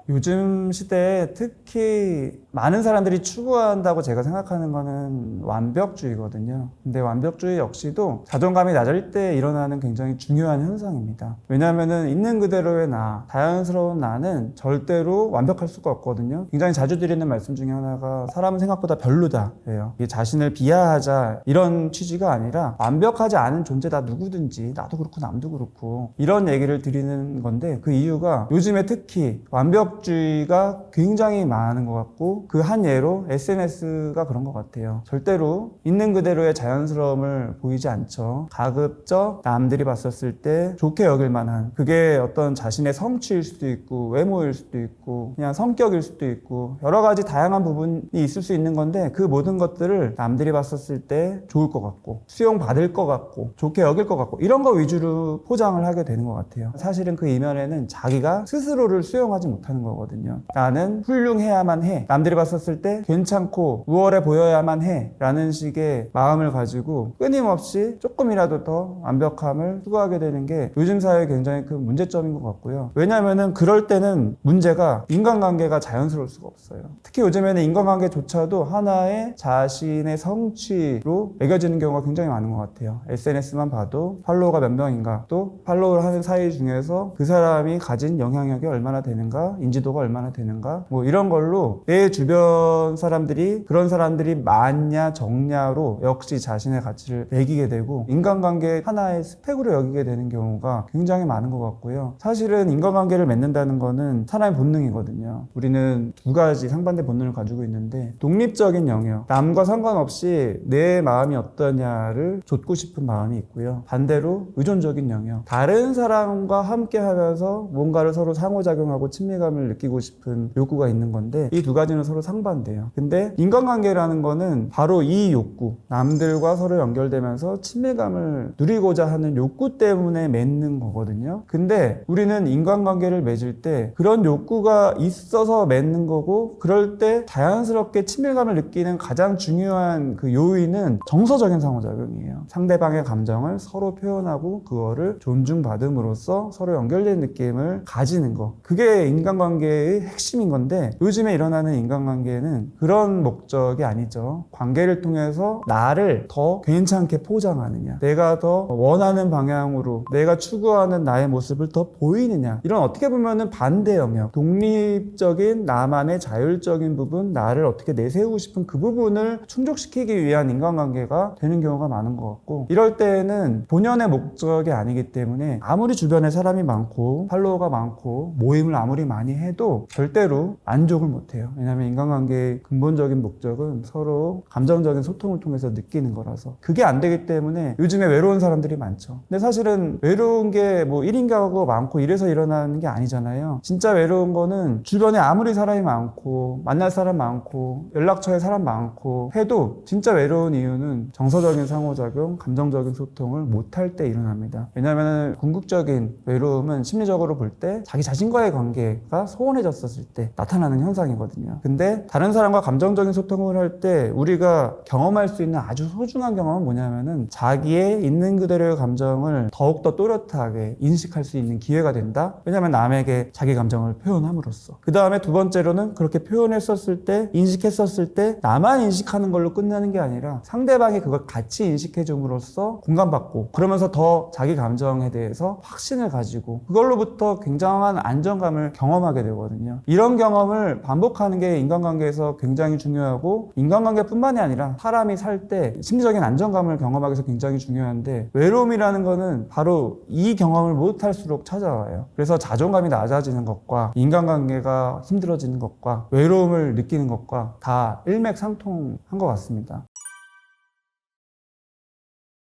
요즘 시대에 특히 많은 사람들이 추구한다고 제가 생각하는 거는 완벽주의거든요. 근데 완벽주의 역시도 자존감이 낮을 때 일어나는 굉장히 중요한 현상입니다. 왜냐하면 있는 그대로의 나, 자연스러운 나는 절대로 완벽할 수가 없거든요. 굉장히 자주 드리는 말씀 중에 하나가 사람은 생각보다 별로다 예요. 이게 자신을 비하하자 이런 취지가 아니라 완벽하지 않은 존재다, 누구든지. 나도 그렇고 남도 그렇고 이런 얘기를 드리는 건데, 그 이유가 요즘에 특히 완벽주의가 굉장히 많은 것 같고, 그 한 예로 SNS가 그런 것 같아요. 절대로 있는 그대로의 자연스러움을 보이지 않죠. 가급적 남들이 봤었을 때 좋게 여길 만한, 그게 어떤 자신의 성취일 수도 있고 외모일 수도 있고 그냥 성격일 수도 있고 여러 가지 다양한 부분이 있을 수 있는 건데, 그 모든 것들을 남들이 봤었을 때 좋을 것 같고 수용받을 것 같고 좋게 여길 것 같고 이런 거 위주로 포장을 하게 되는 것 같아요. 사실은 그 이면에는 자기가 스스로를 수용하지 못하는 거거든요. 나는 훌륭해야만 해. 남들이 봤었을 때 괜찮고 우월해 보여야만 해. 라는 식의 마음을 가지고 끊임없이 조금이라도 더 완벽함을 추구하게 되는 게 요즘 사회에 굉장히 큰 문제점인 것 같고요. 왜냐면은 그럴 때는 문제가 인간관계가 자연스러울 수가 없어요. 특히 요즘에는 인간관계조차도 하나의 자신의 성취로 매겨지는 경우가 굉장히 많은 것 같아요. SNS만 봐도 팔로워가 몇 명인가, 또 팔로우를 하는 사이 중에서 그 사람이 가진 영향력이 얼마나 되는가, 인지도가 얼마나 되는가, 뭐 이런 걸로 내 주변 사람들이 그런 사람들이 많냐 적냐로 역시 자신의 가치를 매기게 되고 인간관계 하나의 스펙으로 여기게 되는 경우가 굉장히 많은 것 같고요. 사실은 인간관계를 맺는다는 거는 사람의 본능이거든요. 우리는 두 가지 상반된 본능을 가지고 있는데 독립적인 영역, 남과 상관없이 내 마음이 어떠냐를 좇고 싶은 마음이 있고요. 반대로 의존적인 영역, 다른 사람과 함께 하면서 뭔가를 서로 상호작용하고 친밀감을 느끼고 싶은 욕구가 있는 건데 이 두 가지는 서로 상반돼요. 근데 인간관계라는 거는 바로 이 욕구, 남들과 서로 연결되면서 친밀감을 누리고자 하는 욕구 때문에 맺는 거거든요. 근데 우리는 인간관계를 맺을 때 그런 욕구가 있어서 맺는 거고, 그럴 때 자연스럽게 친밀감을 느끼는 가장 중요한 그 요인은 정서적인 상호작용이에요. 상대방의 감정을 서로 표현하고 그거를 존중받음으로써 서로 연결된 느낌을 가지는 거, 그게 인간관계의 핵심인 건데 요즘에 일어나는 인간관계는 그런 목적이 아니죠. 관계를 통해서 나를 더 괜찮게 포장하느냐, 내가 더 원하는 방향으로 내가 추구하는 나의 모습을 더 보이느냐, 이런 어떻게 보면은 반대 영역, 독립적인 나만의 자율적인 부분, 나를 어떻게 내세우고 싶은 그 부분을 충족시키기 위한 인간관계가 되는 경우가 많은 것 같고, 이럴 때에는 본연의 목적이 아니기 때문에 아무리 주변에 사람이 많고 팔로워가 많고 모임을 아무리 많이 해도 절대로 만족을 못해요. 왜냐하면 인간관계의 근본적인 목적은 서로 감정적인 소통을 통해서 느끼는 거라서 그게 안 되기 때문에 요즘에 외로운 사람들이 많죠. 근데 사실은 외로운 게 뭐 1인 가구가 많고 이래서 일어나는 게 아니잖아요. 진짜 외로운 거는 주변에 아무리 사람이 많고 만날 사람 많고 연락처에 사람 많고 해도 진짜 외로운 이유는 정서적인 상호작용, 감정적인 소통을 못할 때 일어납니다. 왜냐하면 궁극적인 외로움은 심리적으로 볼 때 자기 자신과의 관계가 소원해졌었을 때 나타나는 현상이거든요. 근데 다른 사람과 감정적인 소통을 할 때 우리가 경험할 수 있는 아주 소중한 경험은 뭐냐면은 자기의 있는 그대로의 감정을 더욱더 또렷하게 인식할 수 있는 기회가 된다. 왜냐하면 남에게 자기 감정을 표현함으로써. 그 다음에 두 번째로는 그렇게 표현했었을 때, 인식했었을 때 나만 인식하는 걸로 끝나는 게 아니라 상대방이 그걸 같이 인식해 줌으로써 공감받고, 그러면서 더 자기 감정에 대해서 확신을 가지고 그걸로부터 굉장한 안정감을 경험하게 되거든요. 이런 경험을 반복하는 게 인간관계에서 굉장히 중요하고, 인간관계뿐만이 아니라 사람이 살 때 심리적인 안정감을 경험하기 위해서 굉장히 중요한데, 외로움이라는 거는 바로 이 경험을 못할수록 찾아와요. 그래서 자존감이 낮아지는 것과 인간관계가 힘들어지는 것과 외로움을 느끼는 것과 다 일맥상통한 것 같습니다.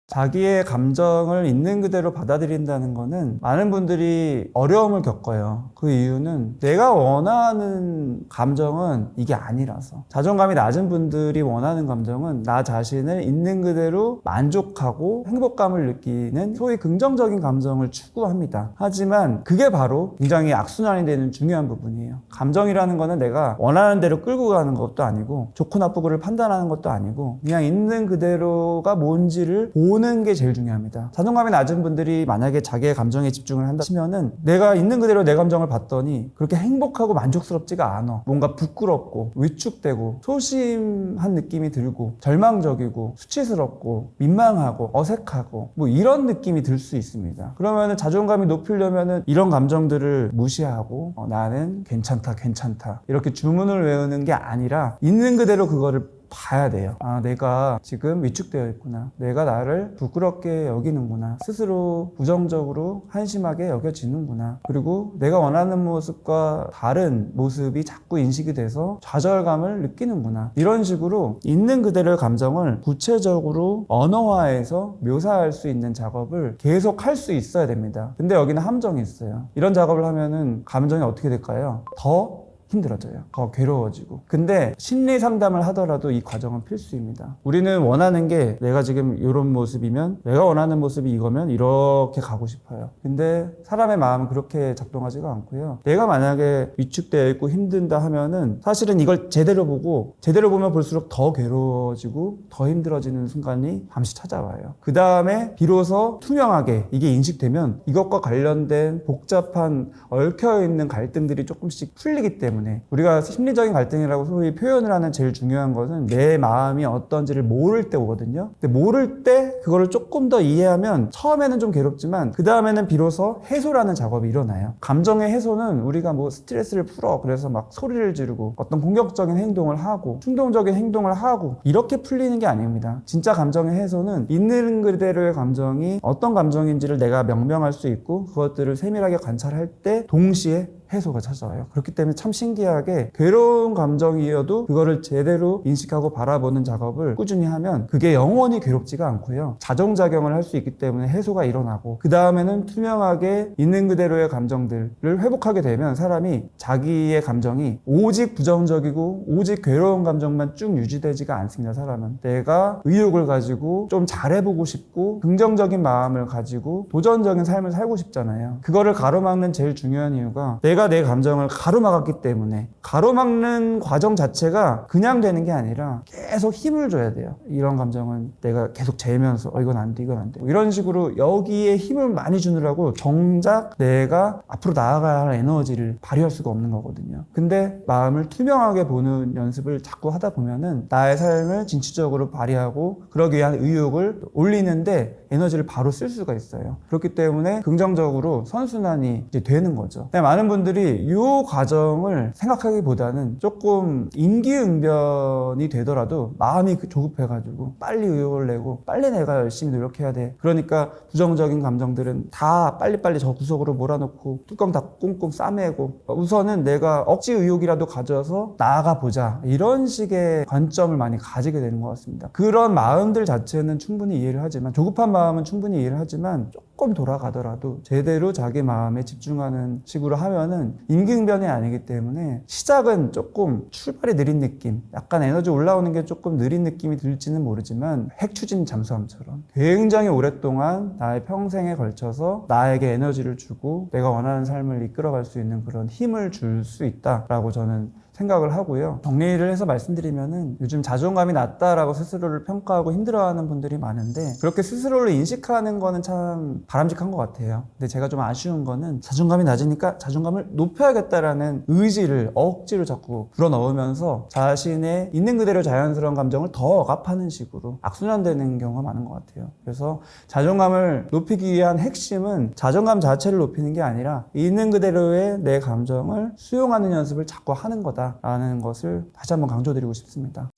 자기의 감정을 있는 그대로 받아들인다는 거는 많은 분들이 어려움을 겪어요. 그 이유는 내가 원하는 감정은 이게 아니라서. 자존감이 낮은 분들이 원하는 감정은 나 자신을 있는 그대로 만족하고 행복감을 느끼는 소위 긍정적인 감정을 추구합니다. 하지만 그게 바로 굉장히 악순환이 되는 중요한 부분이에요. 감정이라는 거는 내가 원하는 대로 끌고 가는 것도 아니고 좋고 나쁘고를 판단하는 것도 아니고 그냥 있는 그대로가 뭔지를 보는 게 제일 중요합니다. 자존감이 낮은 분들이 만약에 자기의 감정에 집중을 한다 치면은 내가 있는 그대로 내 감정을 봤더니 그렇게 행복하고 만족스럽지가 않아. 뭔가 부끄럽고 위축되고 소심한 느낌이 들고 절망적이고 수치스럽고 민망하고 어색하고 뭐 이런 느낌이 들 수 있습니다. 그러면은 자존감이 높이려면은 이런 감정들을 무시하고 나는 괜찮다 이렇게 주문을 외우는 게 아니라 있는 그대로 그거를 봐야 돼요. 아, 내가 지금 위축되어 있구나. 내가 나를 부끄럽게 여기는구나. 스스로 부정적으로 한심하게 여겨지는구나. 그리고 내가 원하는 모습과 다른 모습이 자꾸 인식이 돼서 좌절감을 느끼는구나. 이런 식으로 있는 그대로의 감정을 구체적으로 언어화해서 묘사할 수 있는 작업을 계속 할 수 있어야 됩니다. 근데 여기는 함정이 있어요. 이런 작업을 하면은 감정이 어떻게 될까요? 더 힘들어져요. 더 괴로워지고. 근데 심리 상담을 하더라도 이 과정은 필수입니다. 우리는 원하는 게 내가 지금 이런 모습이면, 내가 원하는 모습이 이거면 이렇게 가고 싶어요. 근데 사람의 마음은 그렇게 작동하지가 않고요. 내가 만약에 위축되어 있고 힘든다 하면은 사실은 이걸 제대로 보면 볼수록 더 괴로워지고 더 힘들어지는 순간이 잠시 찾아와요. 그 다음에 비로소 투명하게 이게 인식되면 이것과 관련된 복잡한 얽혀있는 갈등들이 조금씩 풀리기 때문에, 우리가 심리적인 갈등이라고 소위 표현을 하는 제일 중요한 것은 내 마음이 어떤지를 모를 때 오거든요. 근데 모를 때 그거를 조금 더 이해하면 처음에는 좀 괴롭지만 그 다음에는 비로소 해소라는 작업이 일어나요. 감정의 해소는 우리가 뭐 스트레스를 풀어 그래서 막 소리를 지르고 어떤 공격적인 행동을 하고 충동적인 행동을 하고 이렇게 풀리는 게 아닙니다. 진짜 감정의 해소는 있는 그대로의 감정이 어떤 감정인지를 내가 명명할 수 있고 그것들을 세밀하게 관찰할 때 동시에 해소가 찾아와요. 그렇기 때문에 참 신기하게 괴로운 감정이어도 그거를 제대로 인식하고 바라보는 작업을 꾸준히 하면 그게 영원히 괴롭지가 않고요. 자정작용을 할 수 있기 때문에 해소가 일어나고, 그 다음에는 투명하게 있는 그대로의 감정들을 회복하게 되면 사람이 자기의 감정이 오직 부정적이고 오직 괴로운 감정만 쭉 유지되지가 않습니다. 사람은 내가 의욕을 가지고 좀 잘해보고 싶고 긍정적인 마음을 가지고 도전적인 삶을 살고 싶잖아요. 그거를 가로막는 제일 중요한 이유가 내가 내 감정을 가로막았기 때문에, 가로막는 과정 자체가 그냥 되는 게 아니라 계속 힘을 줘야 돼요. 이런 감정은 내가 계속 재면서 이건 안 돼, 이건 안 돼. 이런 식으로 여기에 힘을 많이 주느라고 정작 내가 앞으로 나아가야 할 에너지를 발휘할 수가 없는 거거든요. 근데 마음을 투명하게 보는 연습을 자꾸 하다 보면은 나의 삶을 진취적으로 발휘하고 그러기 위한 의욕을 올리는데 에너지를 바로 쓸 수가 있어요. 그렇기 때문에 긍정적으로 선순환이 이제 되는 거죠. 많은 분들이 이 과정을 생각하기보다는 조금 임기응변이 되더라도 마음이 조급해가지고 빨리 의욕을 내고 빨리 내가 열심히 노력해야 돼. 그러니까 부정적인 감정들은 다 빨리빨리 저 구석으로 몰아놓고 뚜껑 다 꽁꽁 싸매고 우선은 내가 억지 의욕이라도 가져서 나아가 보자, 이런 식의 관점을 많이 가지게 되는 것 같습니다. 그런 마음들 자체는 충분히 이해를 하지만, 조급한 마음은 충분히 이해를 하지만 조금 돌아가더라도 제대로 자기 마음에 집중하는 식으로 하면은 임기응변이 아니기 때문에 시작은 조금 출발이 느린 느낌, 약간 에너지 올라오는 게 조금 느린 느낌이 들지는 모르지만 핵추진 잠수함처럼 굉장히 오랫동안 나의 평생에 걸쳐서 나에게 에너지를 주고 내가 원하는 삶을 이끌어갈 수 있는 그런 힘을 줄 수 있다라고 저는 생각을 하고요. 정리를 해서 말씀드리면은 요즘 자존감이 낮다라고 스스로를 평가하고 힘들어하는 분들이 많은데, 그렇게 스스로를 인식하는 거는 참 바람직한 것 같아요. 근데 제가 좀 아쉬운 거는 자존감이 낮으니까 자존감을 높여야겠다라는 의지를 억지로 자꾸 불어넣으면서 자신의 있는 그대로 자연스러운 감정을 더 억압하는 식으로 악순환되는 경우가 많은 것 같아요. 그래서 자존감을 높이기 위한 핵심은 자존감 자체를 높이는 게 아니라 있는 그대로의 내 감정을 수용하는 연습을 자꾸 하는 거다 라는 것을 다시 한번 강조드리고 싶습니다.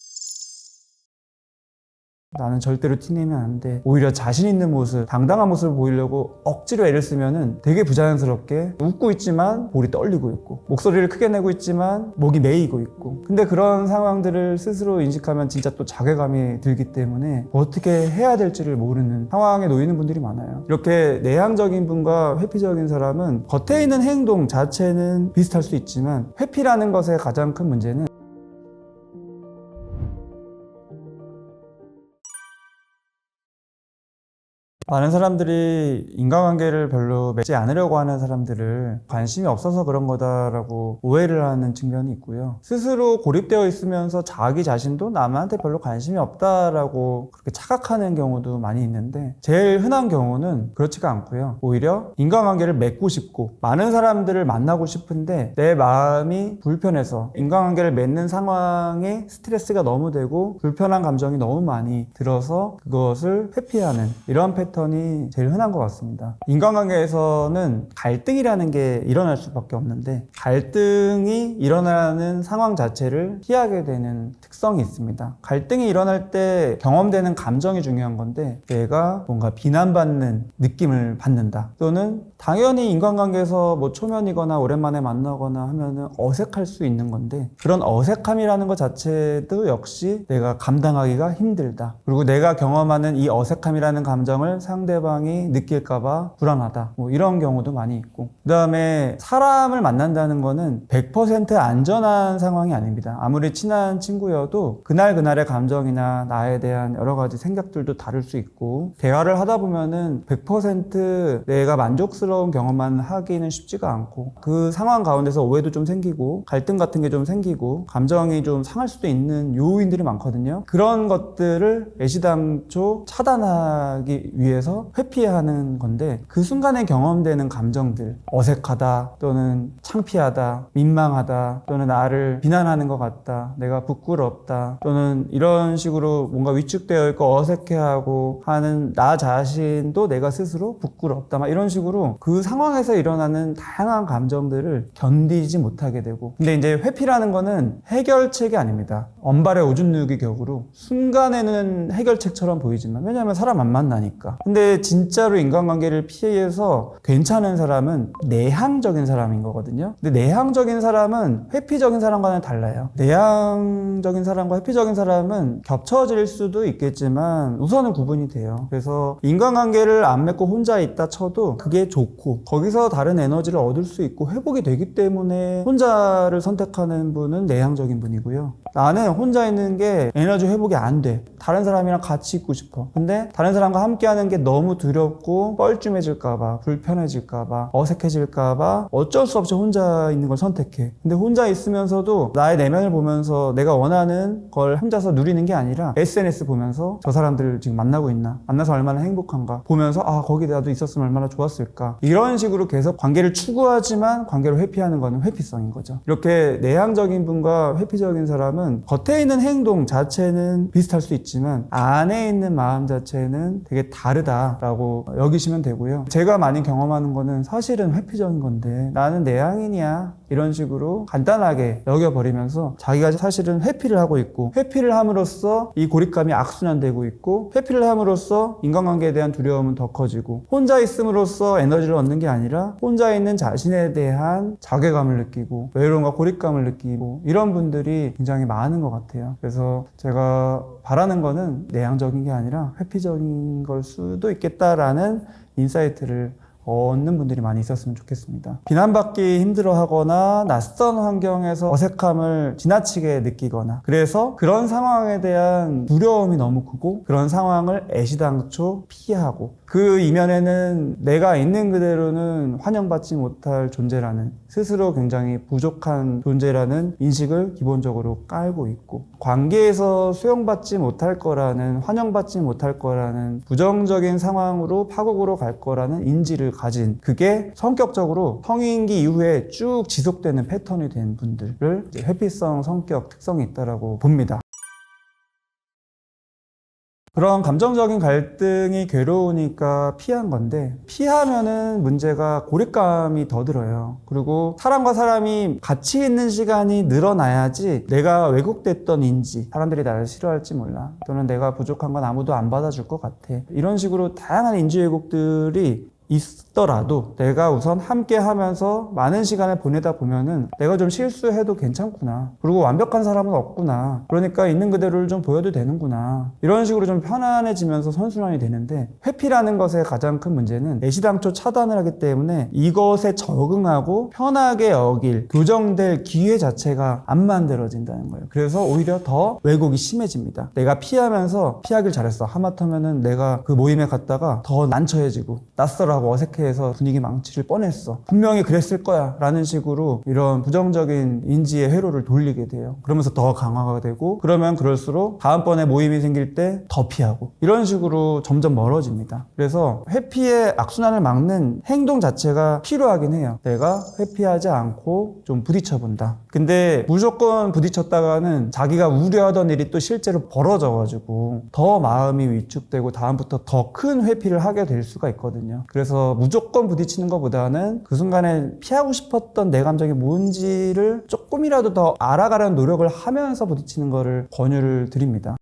나는 절대로 티내면 안 돼. 오히려 자신 있는 모습, 당당한 모습을 보이려고 억지로 애를 쓰면은 되게 부자연스럽게 웃고 있지만 볼이 떨리고 있고, 목소리를 크게 내고 있지만 목이 메이고 있고. 근데 그런 상황들을 스스로 인식하면 진짜 또 자괴감이 들기 때문에 어떻게 해야 될지를 모르는 상황에 놓이는 분들이 많아요. 이렇게 내향적인 분과 회피적인 사람은 겉에 있는 행동 자체는 비슷할 수 있지만, 회피라는 것의 가장 큰 문제는 많은 사람들이 인간관계를 별로 맺지 않으려고 하는 사람들을 관심이 없어서 그런 거다라고 오해를 하는 측면이 있고요. 스스로 고립되어 있으면서 자기 자신도 남한테 별로 관심이 없다라고 그렇게 착각하는 경우도 많이 있는데, 제일 흔한 경우는 그렇지가 않고요. 오히려 인간관계를 맺고 싶고 많은 사람들을 만나고 싶은데 내 마음이 불편해서 인간관계를 맺는 상황에 스트레스가 너무 되고 불편한 감정이 너무 많이 들어서 그것을 회피하는 이런 패턴이 제일 흔한 것 같습니다. 인간관계에서는 갈등이라는 게 일어날 수밖에 없는데, 갈등이 일어나는 상황 자체를 피하게 되는 특성이 있습니다. 갈등이 일어날 때 경험되는 감정이 중요한 건데, 내가 뭔가 비난받는 느낌을 받는다, 또는 당연히 인간관계에서 뭐 초면이거나 오랜만에 만나거나 하면은 어색할 수 있는 건데, 그런 어색함이라는 것 자체도 역시 내가 감당하기가 힘들다. 그리고 내가 경험하는 이 어색함이라는 감정을 상대방이 느낄까봐 불안하다. 뭐 이런 경우도 많이 있고. 그 다음에 사람을 만난다는 거는 100% 안전한 상황이 아닙니다. 아무리 친한 친구여도 그날의 감정이나 나에 대한 여러 가지 생각들도 다를 수 있고, 대화를 하다 보면은 100% 내가 만족스러운 경험만 하기는 쉽지가 않고, 그 상황 가운데서 오해도 좀 생기고 갈등 같은 게 좀 생기고 감정이 좀 상할 수도 있는 요인들이 많거든요. 그런 것들을 애시당초 차단하기 위해서 회피하는 건데, 그 순간에 경험되는 감정들, 어색하다 또는 창피하다, 민망하다 또는 나를 비난하는 것 같다, 내가 부끄럽다 또는 이런 식으로 뭔가 위축되어 있고 어색해하고 하는 나 자신도 내가 스스로 부끄럽다, 막 이런 식으로 그 상황에서 일어나는 다양한 감정들을 견디지 못하게 되고. 근데 이제 회피라는 거는 해결책이 아닙니다. 언발의 오줌 누기 격으로 순간에는 해결책처럼 보이지만, 왜냐하면 사람 안 만나니까. 근데 진짜로 인간관계를 피해서 괜찮은 사람은 내향적인 사람인 거거든요. 근데 내향적인 사람은 회피적인 사람과는 달라요. 내향적인 사람과 회피적인 사람은 겹쳐질 수도 있겠지만 우선은 구분이 돼요. 그래서 인간관계를 안 맺고 혼자 있다 쳐도 그게 좋고, 거기서 다른 에너지를 얻을 수 있고 회복이 되기 때문에 혼자를 선택하는 분은 내향적인 분이고요. 나는 혼자 있는 게 에너지 회복이 안 돼. 다른 사람이랑 같이 있고 싶어. 근데 다른 사람과 함께 하는 게 너무 두렵고 뻘쭘해질까봐, 불편해질까봐, 어색해질까봐 어쩔 수 없이 혼자 있는 걸 선택해. 근데 혼자 있으면서도 나의 내면을 보면서 내가 원하는 걸 혼자서 누리는 게 아니라 SNS 보면서 저 사람들 지금 만나고 있나? 만나서 얼마나 행복한가? 보면서 거기 나도 있었으면 얼마나 좋았을까? 이런 식으로 계속 관계를 추구하지만 관계를 회피하는 거는 회피성인 거죠. 이렇게 내향적인 분과 회피적인 사람은 겉에 있는 행동 자체는 비슷할 수 있지만 안에 있는 마음 자체는 되게 다르다라고 여기시면 되고요. 제가 많이 경험하는 거는 사실은 회피적인 건데 나는 내향인이야, 이런 식으로 간단하게 여겨버리면서 자기가 사실은 회피를 하고 있고, 회피를 함으로써 이 고립감이 악순환되고 있고, 회피를 함으로써 인간관계에 대한 두려움은 더 커지고, 혼자 있음으로써 에너지를 얻는 게 아니라 혼자 있는 자신에 대한 자괴감을 느끼고 외로움과 고립감을 느끼고, 이런 분들이 굉장히 많은 것 같아요. 그래서 제가 바라는 거는 내향적인 게 아니라 회피적인 걸 수도 있겠다라는 인사이트를 얻는 분들이 많이 있었으면 좋겠습니다. 비난받기 힘들어하거나 낯선 환경에서 어색함을 지나치게 느끼거나, 그래서 그런 상황에 대한 두려움이 너무 크고 그런 상황을 애시당초 피하고, 그 이면에는 내가 있는 그대로는 환영받지 못할 존재라는, 스스로 굉장히 부족한 존재라는 인식을 기본적으로 깔고 있고, 관계에서 수용받지 못할 거라는, 환영받지 못할 거라는 부정적인 상황으로 파국으로 갈 거라는 인지를 가진, 그게 성격적으로 성인기 이후에 쭉 지속되는 패턴이 된 분들을 회피성 성격 특성이 있다고 봅니다. 그런 감정적인 갈등이 괴로우니까 피한 건데, 피하면은 문제가 고립감이 더 들어요. 그리고 사람과 사람이 같이 있는 시간이 늘어나야지 내가 왜곡됐던 인지, 사람들이 나를 싫어할지 몰라, 또는 내가 부족한 건 아무도 안 받아줄 것 같아, 이런 식으로 다양한 인지 왜곡들이 있더라도 내가 우선 함께 하면서 많은 시간을 보내다 보면은 내가 좀 실수해도 괜찮구나, 그리고 완벽한 사람은 없구나, 그러니까 있는 그대로를 좀 보여도 되는구나, 이런 식으로 좀 편안해지면서 선순환이 되는데, 회피라는 것의 가장 큰 문제는 애시당초 차단을 하기 때문에 이것에 적응하고 편하게 여길, 교정될 기회 자체가 안 만들어진다는 거예요. 그래서 오히려 더 왜곡이 심해집니다. 내가 피하면서 피하길 잘했어, 하마터면은 내가 그 모임에 갔다가 더 난처해지고 낯설하고 어색해해서 분위기 망칠 뻔했어, 분명히 그랬을 거야 라는 식으로 이런 부정적인 인지의 회로를 돌리게 돼요. 그러면서 더 강화가 되고, 그러면 그럴수록 다음번에 모임이 생길 때 더 피하고, 이런 식으로 점점 멀어집니다. 그래서 회피의 악순환을 막는 행동 자체가 필요하긴 해요. 내가 회피하지 않고 좀 부딪혀본다. 근데 무조건 부딪혔다가는 자기가 우려하던 일이 또 실제로 벌어져가지고 더 마음이 위축되고 다음부터 더 큰 회피를 하게 될 수가 있거든요. 그래서 무조건 부딪히는 것보다는 그 순간에 피하고 싶었던 내 감정이 뭔지를 조금이라도 더 알아가려는 노력을 하면서 부딪히는 거를 권유를 드립니다.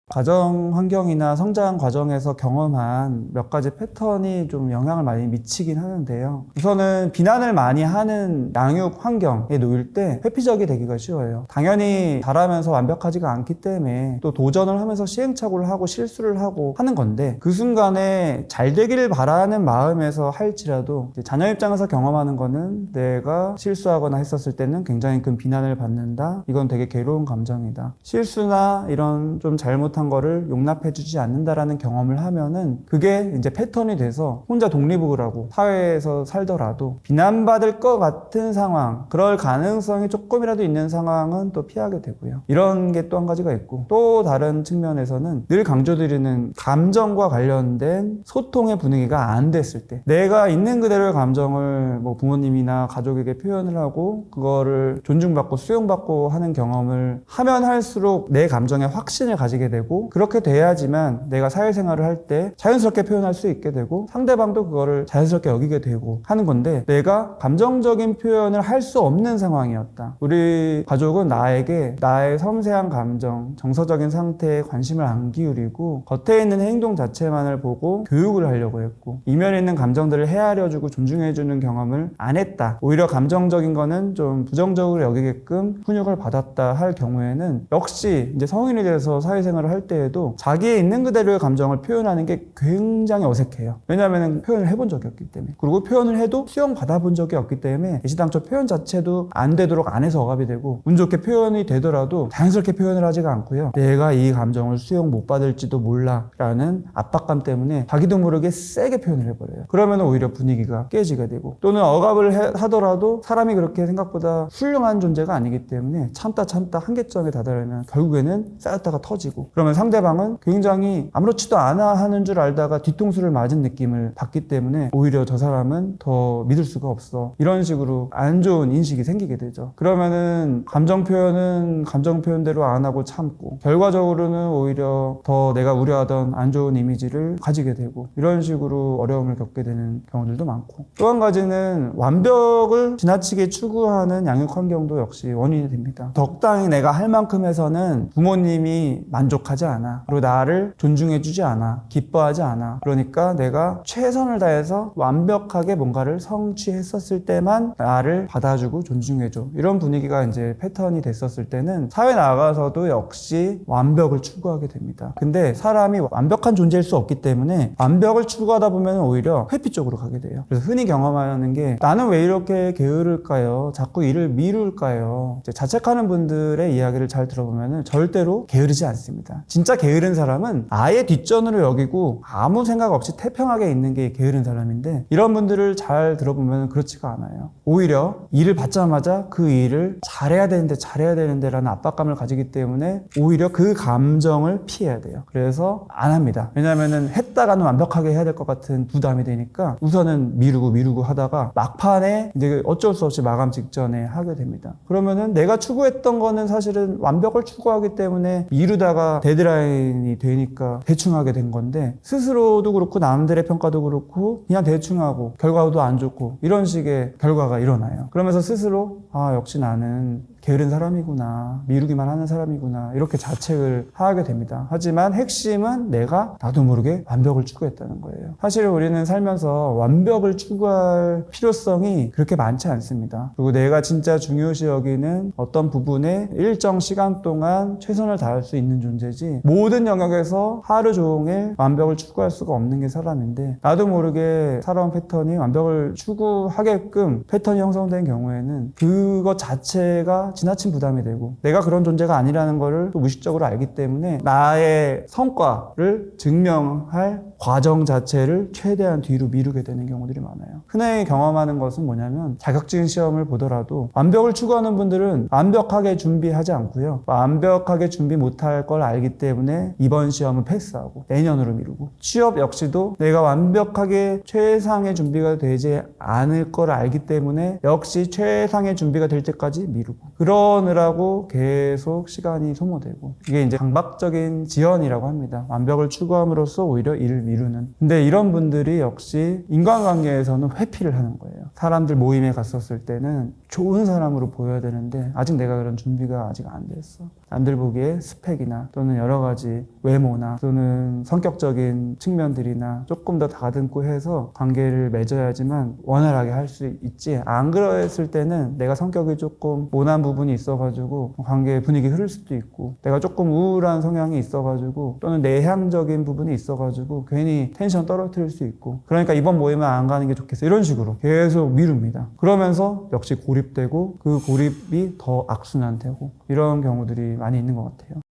가정 환경이나 성장 과정에서 경험한 몇 가지 패턴이 좀 영향을 많이 미치긴 하는데요. 우선은 비난을 많이 하는 양육 환경에 놓일 때 회피적이 되기가 쉬워요. 당연히 자라면서 완벽하지가 않기 때문에 또 도전을 하면서 시행착오를 하고 실수를 하고 하는 건데, 그 순간에 잘 되기를 바라는 마음에서 할지라도 자녀 입장에서 경험하는 거는 내가 실수하거나 했었을 때는 굉장히 큰 비난을 받는다. 이건 되게 괴로운 감정이다. 실수나 이런 좀 잘못한 거를 용납해주지 않는다라는 경험을 하면은 그게 이제 패턴이 돼서 혼자 독립을 하고 사회에서 살더라도 비난받을 것 같은 상황, 그럴 가능성이 조금이라도 있는 상황은 또 피하게 되고요. 이런 게 또 한 가지가 있고, 또 다른 측면에서는 늘 강조드리는 감정과 관련된 소통의 분위기가 안 됐을 때, 내가 있는 그대로의 감정을 뭐 부모님이나 가족에게 표현을 하고 그거를 존중받고 수용받고 하는 경험을 하면 할수록 내 감정에 확신을 가지게 되고, 그렇게 돼야지만 내가 사회생활을 할 때 자연스럽게 표현할 수 있게 되고 상대방도 그거를 자연스럽게 여기게 되고 하는 건데, 내가 감정적인 표현을 할 수 없는 상황이었다. 우리 가족은 나에게 나의 섬세한 감정, 정서적인 상태에 관심을 안 기울이고 겉에 있는 행동 자체만을 보고 교육을 하려고 했고, 이면에 있는 감정들을 헤아려주고 존중해주는 경험을 안 했다. 오히려 감정적인 거는 좀 부정적으로 여기게끔 훈육을 받았다 할 경우에는 역시 이제 성인이 돼서 사회생활을 할 때에도 자기의 있는 그대로의 감정을 표현하는 게 굉장히 어색해요. 왜냐하면 표현을 해본 적이 없기 때문에, 그리고 표현을 해도 수용받아본 적이 없기 때문에 애시당초 표현 자체도 안 되도록 안에서 억압이 되고, 운 좋게 표현이 되더라도 자연스럽게 표현을 하지가 않고요. 내가 이 감정을 수용 못 받을지도 몰라 라는 압박감 때문에 자기도 모르게 세게 표현을 해버려요. 그러면 오히려 분위기가 깨지게 되고, 또는 억압을 하더라도 사람이 그렇게 생각보다 훌륭한 존재가 아니기 때문에 참다 한계점에 다다르면 결국에는 쌓였다가 터지고, 그러면 상대방은 굉장히 아무렇지도 않아 하는 줄 알다가 뒤통수를 맞은 느낌을 받기 때문에 오히려 저 사람은 더 믿을 수가 없어, 이런 식으로 안 좋은 인식이 생기게 되죠. 그러면은 감정 표현은 감정 표현대로 안 하고 참고, 결과적으로는 오히려 더 내가 우려하던 안 좋은 이미지를 가지게 되고, 이런 식으로 어려움을 겪게 되는 경우들도 많고, 또 한 가지는 완벽을 지나치게 추구하는 양육 환경도 역시 원인이 됩니다. 적당히 내가 할 만큼 해서는 부모님이 만족하지 않아, 그리고 나를 존중해주지 않아, 기뻐하지 않아. 그러니까 내가 최선을 다해서 완벽하게 뭔가를 성취했었을 때만 나를 받아주고 존중해줘. 이런 분위기가 이제 패턴이 됐었을 때는 사회 나가서도 역시 완벽을 추구하게 됩니다. 근데 사람이 완벽한 존재일 수 없기 때문에 완벽을 추구하다 보면 오히려 회피 쪽으로 가게 돼요. 그래서 흔히 경험하는 게, 나는 왜 이렇게 게으를까요? 자꾸 일을 미룰까요? 자책하는 분들의 이야기를 잘 들어보면 절대로 게으르지 않습니다. 진짜 게으른 사람은 아예 뒷전으로 여기고 아무 생각 없이 태평하게 있는 게 게으른 사람인데, 이런 분들을 잘 들어보면 그렇지가 않아요. 오히려 일을 받자마자 그 일을 잘해야 되는데 라는 압박감을 가지기 때문에 오히려 그 감정을 피해야 돼요. 그래서 안 합니다. 왜냐면은 했다가는 완벽하게 해야 될 것 같은 부담이 되니까 우선은 미루고 하다가 막판에 이제 어쩔 수 없이 마감 직전에 하게 됩니다. 그러면은 내가 추구했던 거는 사실은 완벽을 추구하기 때문에 미루다가 데드라인이 되니까 대충 하게 된 건데, 스스로도 그렇고 남들의 평가도 그렇고 그냥 대충 하고 결과도 안 좋고 이런 식의 결과가 일어나요. 그러면서 스스로 역시 나는 게으른 사람이구나, 미루기만 하는 사람이구나, 이렇게 자책을 하게 됩니다. 하지만 핵심은 내가 나도 모르게 완벽을 추구했다는 거예요. 사실 우리는 살면서 완벽을 추구할 필요성이 그렇게 많지 않습니다. 그리고 내가 진짜 중요시 여기는 어떤 부분에 일정 시간 동안 최선을 다할 수 있는 존재지, 모든 영역에서 하루 종일 완벽을 추구할 수가 없는 게 사람인데, 나도 모르게 살아온 패턴이 완벽을 추구하게끔 패턴이 형성된 경우에는 그것 자체가 지나친 부담이 되고, 내가 그런 존재가 아니라는 거를 또 무의식적으로 알기 때문에 나의 성과를 증명할 과정 자체를 최대한 뒤로 미루게 되는 경우들이 많아요. 흔히 경험하는 것은 뭐냐면, 자격증 시험을 보더라도 완벽을 추구하는 분들은 완벽하게 준비하지 않고요, 완벽하게 준비 못할 걸 알기 때문에 이번 시험은 패스하고 내년으로 미루고, 취업 역시도 내가 완벽하게 최상의 준비가 되지 않을 걸 알기 때문에 역시 최상의 준비가 될 때까지 미루고, 그러느라고 계속 시간이 소모되고, 이게 이제 강박적인 지연이라고 합니다. 완벽을 추구함으로써 오히려 일을 미루는. 근데 이런 분들이 역시 인간관계에서는 회피를 하는 거예요. 사람들 모임에 갔었을 때는 좋은 사람으로 보여야 되는데 아직 내가 그런 준비가 아직 안 됐어. 남들 보기에 스펙이나 또는 여러 가지 외모나 또는 성격적인 측면들이나 조금 더 다듬고 해서 관계를 맺어야지만 원활하게 할 수 있지, 안 그랬을 때는 내가 성격이 조금 모난 부분이 있어가지고 관계 분위기 흐를 수도 있고, 내가 조금 우울한 성향이 있어가지고 또는 내향적인 부분이 있어가지고 괜히 텐션 떨어뜨릴 수 있고, 그러니까 이번 모임은 안 가는 게 좋겠어, 이런 식으로 계속 미룹니다. 그러면서 역시 고립되고 그 고립이 더 악순환되고, 이런 경우들이 많이 있는 것 같아요.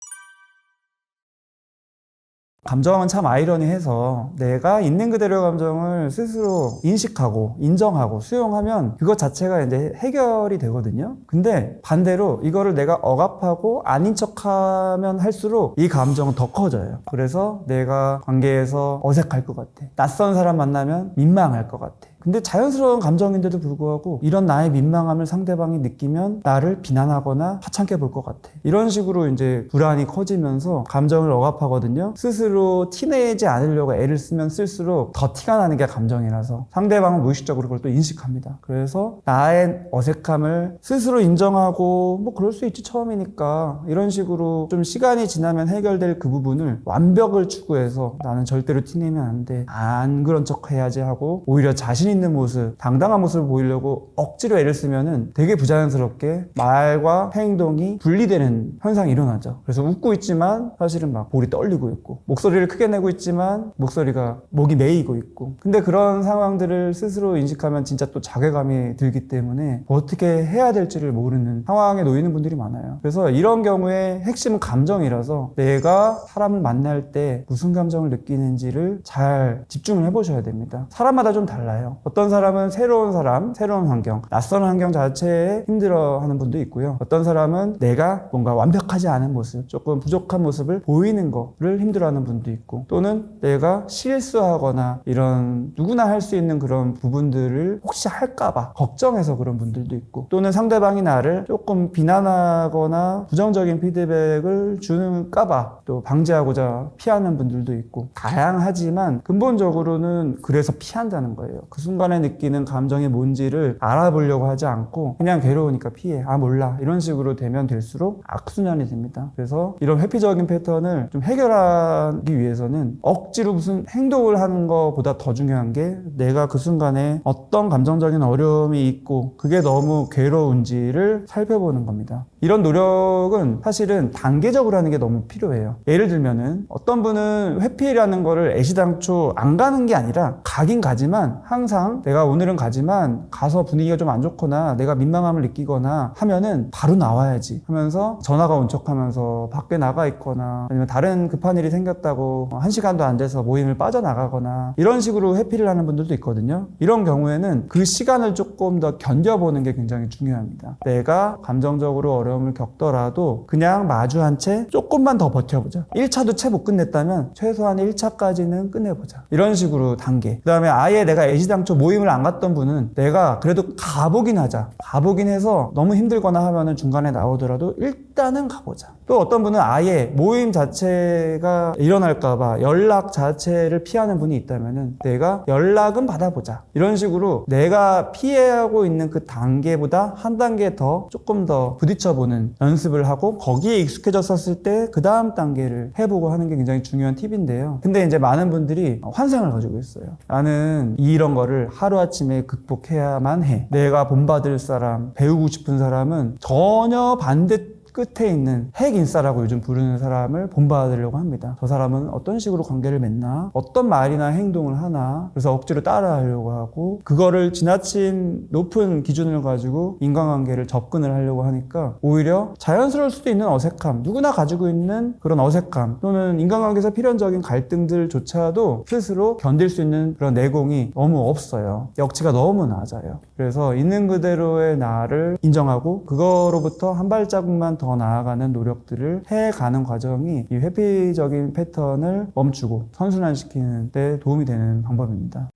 감정은 참 아이러니해서 내가 있는 그대로의 감정을 스스로 인식하고 인정하고 수용하면 그것 자체가 이제 해결이 되거든요. 근데 반대로 이거를 내가 억압하고 아닌 척하면 할수록 이 감정은 더 커져요. 그래서 내가 관계에서 어색할 것 같아, 낯선 사람 만나면 민망할 것 같아. 근데 자연스러운 감정인데도 불구하고 이런 나의 민망함을 상대방이 느끼면 나를 비난하거나 하찮게 볼 것 같아. 이런 식으로 이제 불안이 커지면서 감정을 억압하거든요. 스스로 티내지 않으려고 애를 쓰면 쓸수록 더 티가 나는 게 감정이라서 상대방은 무의식적으로 그걸 또 인식합니다. 그래서 나의 어색함을 스스로 인정하고 뭐 그럴 수 있지 처음이니까, 이런 식으로 좀 시간이 지나면 해결될 그 부분을 완벽을 추구해서 나는 절대로 티내면 안 돼, 안 그런 척 해야지 하고 오히려 자신 있는 모습, 당당한 모습을 보이려고 억지로 애를 쓰면은 되게 부자연스럽게 말과 행동이 분리되는 현상이 일어나죠. 그래서 웃고 있지만 사실은 막 볼이 떨리고 있고, 목소리를 크게 내고 있지만 목소리가 목이 메이고 있고. 근데 그런 상황들을 스스로 인식하면 진짜 또 자괴감이 들기 때문에 어떻게 해야 될지를 모르는 상황에 놓이는 분들이 많아요. 그래서 이런 경우에 핵심은 감정이라서 내가 사람을 만날 때 무슨 감정을 느끼는지를 잘 집중을 해보셔야 됩니다. 사람마다 좀 달라요. 어떤 사람은 새로운 사람, 새로운 환경, 낯선 환경 자체에 힘들어하는 분도 있고요. 어떤 사람은 내가 뭔가 완벽하지 않은 모습, 조금 부족한 모습을 보이는 거를 힘들어하는 분도 있고, 또는 내가 실수하거나 이런 누구나 할 수 있는 그런 부분들을 혹시 할까봐 걱정해서 그런 분들도 있고, 또는 상대방이 나를 조금 비난하거나 부정적인 피드백을 주는까봐 또 방지하고자 피하는 분들도 있고, 다양하지만 근본적으로는 그래서 피한다는 거예요. 그 순간에 느끼는 감정이 뭔지를 알아보려고 하지 않고 그냥 괴로우니까 피해, 아 몰라, 이런 식으로 되면 될수록 악순환이 됩니다. 그래서 이런 회피적인 패턴을 좀 해결하기 위해서는 억지로 무슨 행동을 하는 것보다 더 중요한 게 내가 그 순간에 어떤 감정적인 어려움이 있고 그게 너무 괴로운지를 살펴보는 겁니다. 이런 노력은 사실은 단계적으로 하는 게 너무 필요해요. 예를 들면은 어떤 분은 회피라는 거를 애시당초 안 가는 게 아니라 가긴 가지만 항상 내가 오늘은 가지만 가서 분위기가 좀 안 좋거나 내가 민망함을 느끼거나 하면은 바로 나와야지 하면서 전화가 온 척하면서 밖에 나가 있거나, 아니면 다른 급한 일이 생겼다고 1시간도 안 돼서 모임을 빠져나가거나, 이런 식으로 회피를 하는 분들도 있거든요. 이런 경우에는 그 시간을 조금 더 견뎌보는 게 굉장히 중요합니다. 내가 감정적으로 어려움을 겪더라도 그냥 마주한 채 조금만 더 버텨보자. 1차도 채 못 끝냈다면 최소한 1차까지는 끝내보자. 이런 식으로 단계. 그 다음에 아예 내가 애시당초 모임을 안 갔던 분은 내가 그래도 가보긴 하자. 가보긴 해서 너무 힘들거나 하면은 중간에 나오더라도 일단은 가보자. 또 어떤 분은 아예 모임 자체가 일어날까봐 연락 자체를 피하는 분이 있다면은 내가 연락은 받아보자. 이런 식으로 내가 피해하고 있는 그 단계보다 한 단계 더 조금 더 부딪혀보는 연습을 하고, 거기에 익숙해졌었을 때 그 다음 단계를 해보고 하는 게 굉장히 중요한 팁인데요. 근데 이제 많은 분들이 환상을 가지고 있어요. 나는 이런 거를 하루아침에 극복해야만 해. 내가 본받을 사람, 배우고 싶은 사람은 전혀 반대 끝에 있는 핵인싸라고 요즘 부르는 사람을 본받으려고 합니다. 저 사람은 어떤 식으로 관계를 맺나, 어떤 말이나 행동을 하나, 그래서 억지로 따라하려고 하고, 그거를 지나친 높은 기준을 가지고 인간관계를 접근을 하려고 하니까 오히려 자연스러울 수도 있는 어색함, 누구나 가지고 있는 그런 어색함 또는 인간관계에서 필연적인 갈등들조차도 스스로 견딜 수 있는 그런 내공이 너무 없어요. 역치가 너무 낮아요. 그래서 있는 그대로의 나를 인정하고 그거로부터 한 발자국만 더 나아가는 노력들을 해가는 과정이 이 회피적인 패턴을 멈추고 선순환시키는 데 도움이 되는 방법입니다.